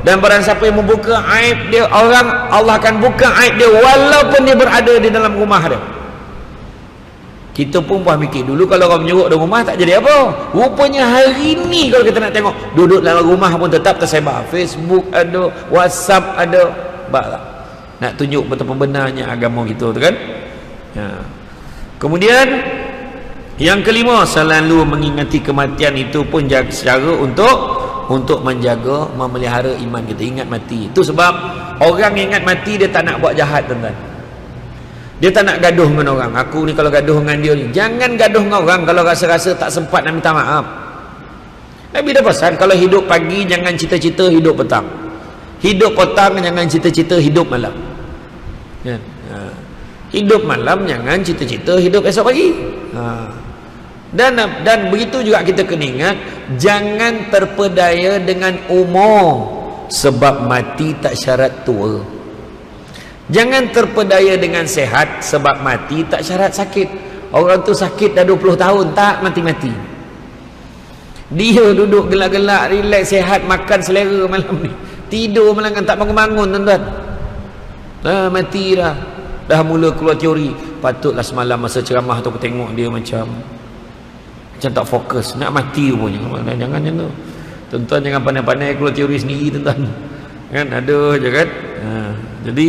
Dan barang siapa yang membuka aib dia orang, Allah akan buka aib dia walaupun dia berada di dalam rumah dia. Kita pun mikir dulu kalau orang menyuruk dalam rumah tak jadi apa. Rupanya hari ni kalau kita nak tengok, duduk dalam rumah pun tetap tersebar. Facebook ada, WhatsApp ada. Nak tunjuk betapa benarnya agama kita tu kan. Kemudian yang kelima, selalu mengingati kematian. Itu pun secara untuk menjaga, memelihara iman kita. Ingat mati. Itu sebab orang ingat mati, dia tak nak buat jahat tuan-tuan. Dia tak nak gaduh dengan orang. Aku ni kalau gaduh dengan dia ni, jangan gaduh dengan orang kalau rasa-rasa tak sempat nak minta maaf. Nabi dah pesan, kalau hidup pagi jangan cita-cita hidup petang. Hidup petang jangan cita-cita hidup malam. Hidup malam jangan cita-cita hidup esok pagi. Dan begitu juga kita kena ingat, jangan terpedaya dengan umur, sebab mati tak syarat tua. Jangan terpedaya dengan sehat, sebab mati tak syarat sakit. Orang tu sakit dah 20 tahun tak mati-mati. Dia duduk gelak-gelak, relax, sehat, makan selera malam ni, tidur malam tak bangun-bangun tuan-tuan. Mati dah. Dah mula keluar teori. Patutlah semalam masa ceramah tu aku tengok dia macam tak fokus, nak mati punya. Jangan macam tu tuan-tuan, jangan pandai-pandai keluar teori sendiri tuan-tuan kan, ada je kan. Jadi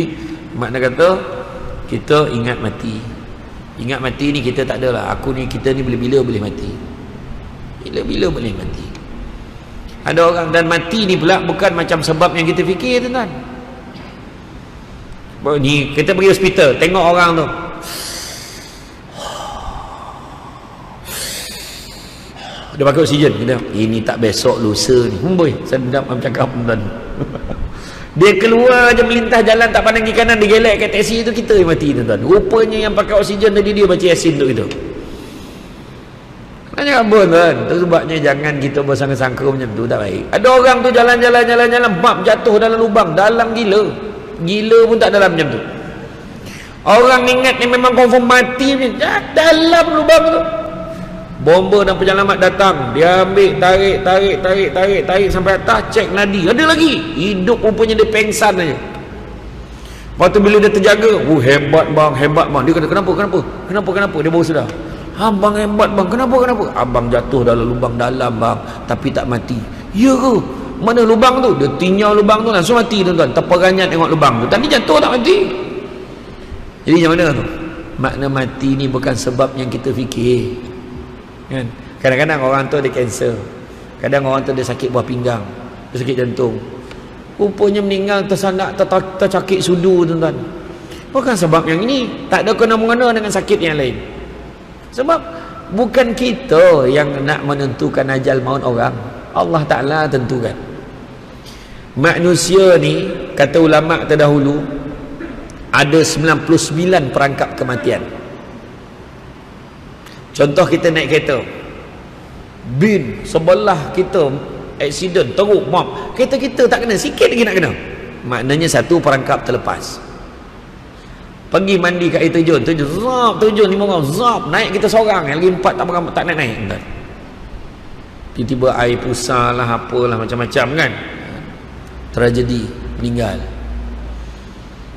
makna kata kita ingat mati. Ingat mati ni kita tak adalah, aku ni, kita ni bila-bila boleh mati, bila-bila boleh mati. Ada orang, dan mati ni pula bukan macam sebab yang kita fikir tuan-tuan. Ni kita pergi hospital, tengok orang tu dia pakai oksigen, kita ini tak besok lusa ni. Sedap macam cakap tuan. Dia keluar je melintas jalan tak pandang kiri kanan, dia gelek kat taksi tu, kita yang mati tuan-tuan. Rupanya yang pakai oksigen tadi dia baca Yasin untuk kita. Kenapa apa tuan? Itu sebabnya jangan kita bersangka-sangka macam tu, tak baik. Ada orang tu jalan-jalan bab jatuh dalam lubang, dalam gila pun tak dalam macam tu. Orang ingat ni memang confirm mati ni, dalam lubang tu. Bomba dan penyelamat datang, dia ambil, tarik sampai atas, cek nadi, ada lagi, hidup rupanya dia pengsan aja. Lepas tu bila dia terjaga, hebat bang. Dia kata kenapa, dia baru sedar. Abang hebat bang, kenapa? Abang jatuh dalam lubang dalam bang, tapi tak mati. Ya ke? Mana lubang tu? Dia tinyau lubang tu, langsung mati tuan-tuan. Terperanyat tengok lubang tu, tadi jatuh tak mati. Jadi macam mana tu? Makna mati ni bukan sebab yang kita fikir kan. Kadang-kadang orang tu ada kanser, kadang orang tu ada sakit buah pinggang, dia sakit jantung, rupanya meninggal tersandak, tercakit sudu tuan-tuan. Bukan sebab yang ini, tak ada kena-mengena dengan sakit yang lain. Sebab bukan kita yang nak menentukan ajal maut orang, Allah Ta'ala tentukan. Manusia ni, kata ulama terdahulu, ada 99 perangkap kematian. Contoh, kita naik kereta, bin sebelah kita aksiden, teruk, maaf, kereta kita tak kena, sikit lagi nak kena, maknanya satu perangkap terlepas. Pergi mandi kat air terjun, zap, terjun 5 orang, zap, naik kita seorang, yang lagi 4 tak naik. Tiba-tiba air pusar lah, apalah, macam-macam kan, tragedi, meninggal.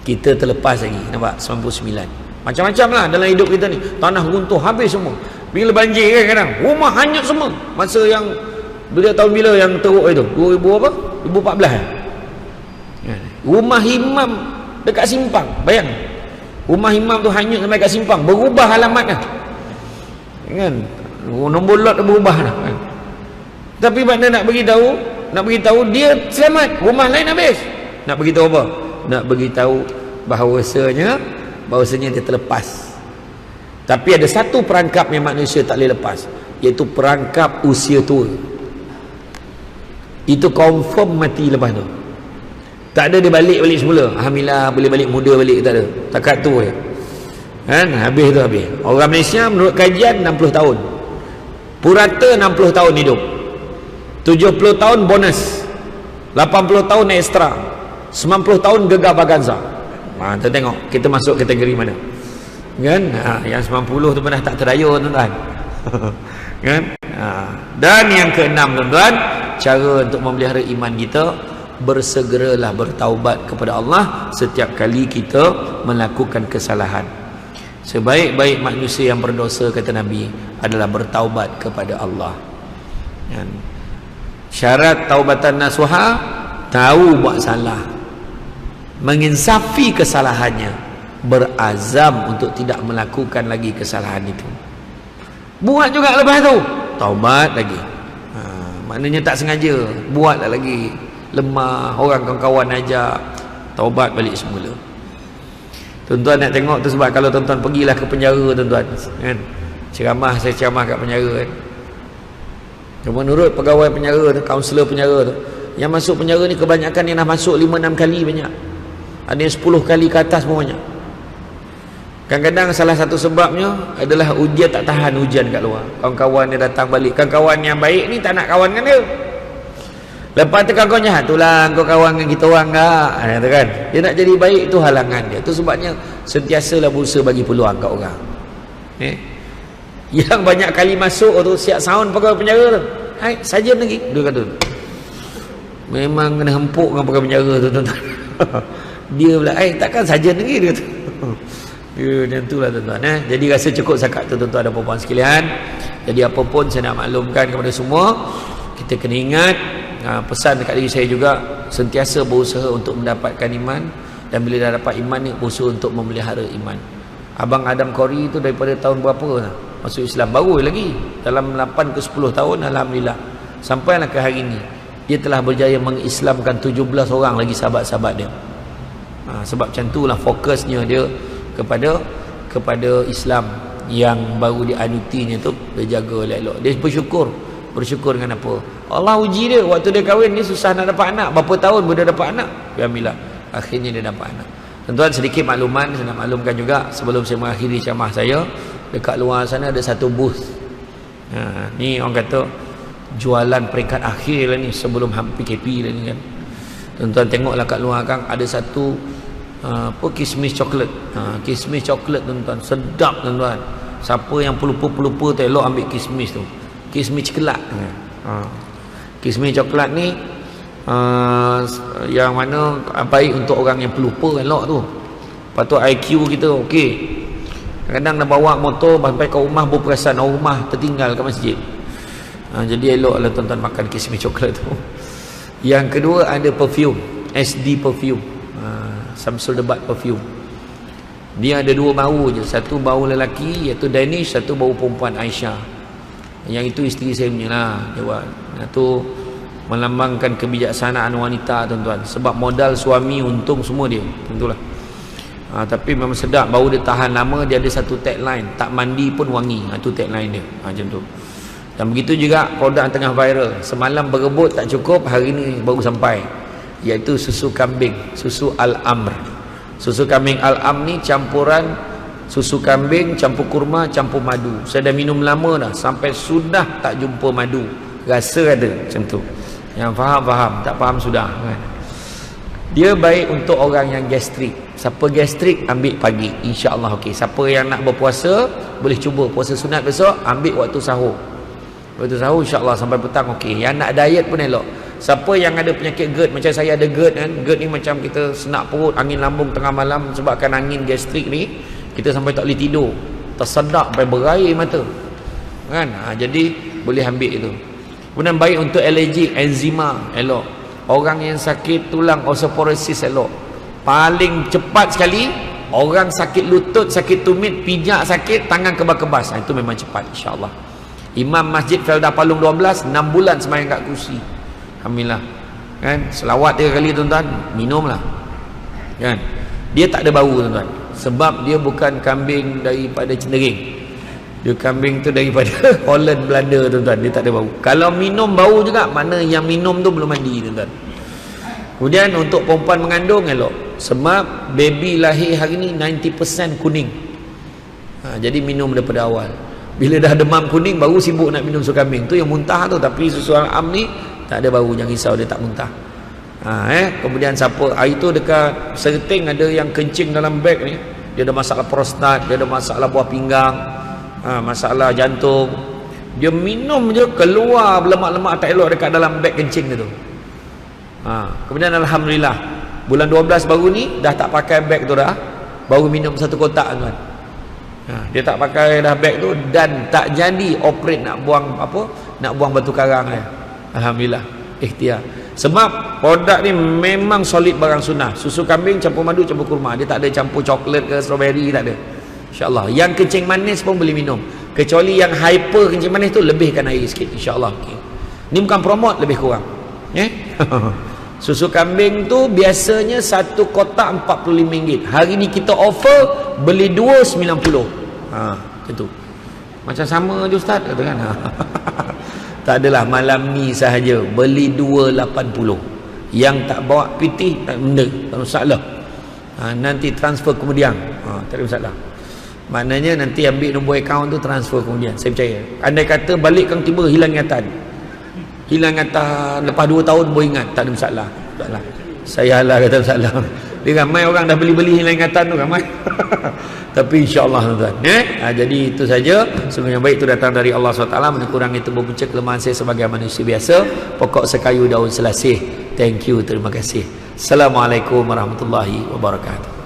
Kita terlepas lagi, nampak, 99. Macam-macam lah dalam hidup kita ni. Tanah runtuh habis semua. Bila banjir kan kadang rumah hanyut semua. Masa yang bila tahun bila yang teruk itu 2000 apa? 2014 rumah imam dekat simpang, bayang rumah imam tu hanyut sampai kat simpang, berubah alamat dah kan, nombor lot dah berubah dah kan? Tapi mana nak beritahu dia selamat, rumah lain habis. Nak beritahu apa? Nak beritahu bahawasanya dia terlepas. Tapi ada satu perangkap yang manusia tak boleh lepas, iaitu perangkap usia tua. Itu confirm mati lepas tu. Tak ada dia balik semula. Alhamdulillah boleh balik muda balik, tak ada. Takat tu je. Kan? Habis tu habis. Orang Malaysia menurut kajian 60 tahun. Purata 60 tahun hidup. 70 tahun bonus. 80 tahun ekstra. 90 tahun gegar baganza. Kita tengok kita masuk kategori mana. Kan? Yang 90 tu pun dah tak terdaya tuan-tuan. Kan? Dan yang keenam tuan-tuan, cara untuk memelihara iman kita, bersegeralah bertaubat kepada Allah setiap kali kita melakukan kesalahan. Sebaik-baik manusia yang berdosa, kata Nabi, adalah bertaubat kepada Allah. Dan syarat taubatan nasuha, tahu buat salah, menginsafi kesalahannya, berazam untuk tidak melakukan lagi kesalahan itu. Buat juga lepas tu, taubat lagi. Maknanya tak sengaja, buatlah lagi. Lemah, orang kawan-kawan ajak, taubat balik semula. Tuan-tuan nak tengok tu sebab kalau tuan-tuan pergilah ke penjara tuan-tuan, kan? Saya ceramah kat penjara kan. Menurut pegawai penjara tu, kaunselor penjara tu, yang masuk penjara ni kebanyakan yang dah masuk 5-6 kali banyak. Ada yang 10 kali ke atas pun banyak. Kadang-kadang salah satu sebabnya adalah dia tak tahan hujan kat luar. Kawan-kawan dia datang balik. Kawan-kawan yang baik ni tak nak kawan dengan dia. Lepas tu kawan jahat, itulah kau kawan dengan kita orang tak? Kata kan? Dia nak jadi baik, itu halangan dia. Itu sebabnya sentiasalah berusaha bagi peluang kat orang. Yang banyak kali masuk tu siap sound pegawai penjara tu. Hai, sarjan lagi. Dia kata memang kena hempuk dengan pegawai penjara tu tuan-tuan. Dia pula, takkan sarjan lagi, dia kata. Macam itulah tuan-tuan. Jadi rasa cukup sakat tu tuan-tuan dan puan-puan sekalian. Jadi apa pun saya nak maklumkan kepada semua, kita kena ingat, pesan dekat diri saya juga, sentiasa berusaha untuk mendapatkan iman, dan bila dah dapat iman ni, berusaha untuk memelihara iman. Abang Adam Kori tu daripada tahun berapa masuk Islam, baru lagi dalam 8 ke 10 tahun, alhamdulillah, sampailah ke hari ni dia telah berjaya mengislamkan 17 orang lagi sahabat-sahabat dia. Sebab macam itulah fokusnya dia kepada Islam yang baru dianutinya tu, dia jaga elok-elok. Dia bersyukur dengan apa? Allah uji dia waktu dia kahwin, dia susah nak dapat anak, berapa tahun baru dia dapat anak, alhamdulillah akhirnya dia dapat anak. Tuan-tuan, sedikit makluman saya nak maklumkan juga sebelum saya mengakhiri ceramah saya. Dekat luar sana ada satu booth, ni orang kata jualan peringkat akhir lah ni sebelum PKP lah ni kan. Tuan-tuan tengoklah kat luar kan, ada satu kismis coklat. Kismis coklat tuan-tuan, sedap tuan-tuan. Siapa yang pelupa-pelupa tu elok ambil kismis tu. Kismis coklat. Kismis coklat ni yang mana baik untuk orang yang pelupa, elok tu. Lepas tu IQ kita okey. Kadang-kadang nak bawa motor sampai ke rumah baru perasan rumah tertinggal kat masjid. Jadi eloklah tuan-tuan makan kismis coklat tu. Yang kedua ada perfume, SD perfume, Samsul Debat perfume. Dia ada dua bau je, satu bau lelaki iaitu Danish, satu bau perempuan Aisyah. Yang itu isteri saya punya lah, jawab. Itu melambangkan kebijaksanaan wanita tuan-tuan. Sebab modal suami untung semua dia, tentulah. Tapi memang sedap, bau dia tahan lama. Dia ada satu tagline, tak mandi pun wangi. Itu tagline dia, macam tu. Dan begitu juga produk yang tengah viral, semalam berebut tak cukup, hari ni baru sampai, iaitu susu kambing, susu Al-Amr. Susu kambing Al-Amr ni campuran susu kambing campur kurma campur madu. Saya dah minum lama dah, sampai sudah tak jumpa madu, rasa ada macam tu. Yang faham, tak faham sudah kan? Dia baik untuk orang yang gastrik. Siapa gastrik ambil pagi, insya-Allah okey. Siapa yang nak berpuasa boleh cuba puasa sunat besok, ambil waktu sahur. Waktu sahur insya-Allah sampai petang okey. Yang nak diet pun elok. Siapa yang ada penyakit GERD, macam saya ada GERD kan. GERD ni macam kita senak perut, angin lambung tengah malam sebabkan angin gastrik ni. kita sampai tak boleh tidur, tersedak sampai berair mata kan. Jadi boleh ambil itu. Kemudian baik untuk alergi, enzima elok. Orang yang sakit tulang osteoporosis elok. Paling cepat sekali orang sakit lutut, sakit tumit, pijak sakit, tangan kebas-kebas, itu memang cepat insya-Allah. Imam Masjid Felda Palung 12 6 bulan sembahyang kat kursi, alhamdulillah kan. Selawat 3 kali tuan-tuan, minumlah kan. Dia tak ada bau tuan-tuan, sebab dia bukan kambing daripada Cendering. Dia kambing tu daripada Holland, Belanda tuan-tuan, dia tak ada bau. Kalau minum bau juga, mana yang minum tu belum mandi tuan-tuan. Kemudian untuk perempuan mengandung elok, sebab baby lahir hari ni 90% kuning. Jadi minum daripada awal. Bila dah demam kuning baru sibuk nak minum susu kambing. Tu yang muntah tu, tapi susu am ni tak ada bau, jangan risau, dia tak muntah. Kemudian siapa hari tu dekat Serting ada yang kencing dalam beg ni, dia ada masalah prostat, dia ada masalah buah pinggang, masalah jantung, dia minum je keluar lemak-lemak tak elok dekat dalam beg kencing dia tu. Kemudian alhamdulillah bulan 12 baru ni dah tak pakai beg tu dah, baru minum 1 kotak tuan. Dia tak pakai dah beg tu dan tak jadi operate nak buang apa, nak buang batu karang dia. Alhamdulillah, ikhtiar. Sebab produk ni memang solid barang sunnah. Susu kambing campur madu, campur kurma, dia tak ada campur coklat ke strawberry, tak ada. InsyaAllah. Yang kencing manis pun boleh minum, kecuali yang hyper kencing manis tu lebihkan air sikit, insyaAllah. Ni bukan promote, lebih kurang susu kambing tu biasanya 1 kotak RM45. Hari ni kita offer beli 2 RM90. Macam tu. Macam sama je Ustaz kata kan. Tak adalah, malam ni sahaja beli 280. Yang tak bawa PT tak benda, tak masalah. Nanti transfer kemudian. Tak ada masalah. Maknanya nanti ambil nombor akaun tu, transfer kemudian. Saya percaya. Andai kata balik kang tiba hilang ingatan, lepas 2 tahun baru ingat, tak ada masalah. Taklah. Saya lah kata masalah. Dia ramai orang dah beli-beli hilang ingatan tu ramai. Tapi insya-Allah tuan-tuan, jadi itu saja. Semua yang baik itu datang dari Allah SWT. Kurang itu berpunca kelemahan saya sebagai manusia biasa. Pokok sekayu daun selasih. Thank you, terima kasih. Assalamualaikum warahmatullahi wabarakatuh.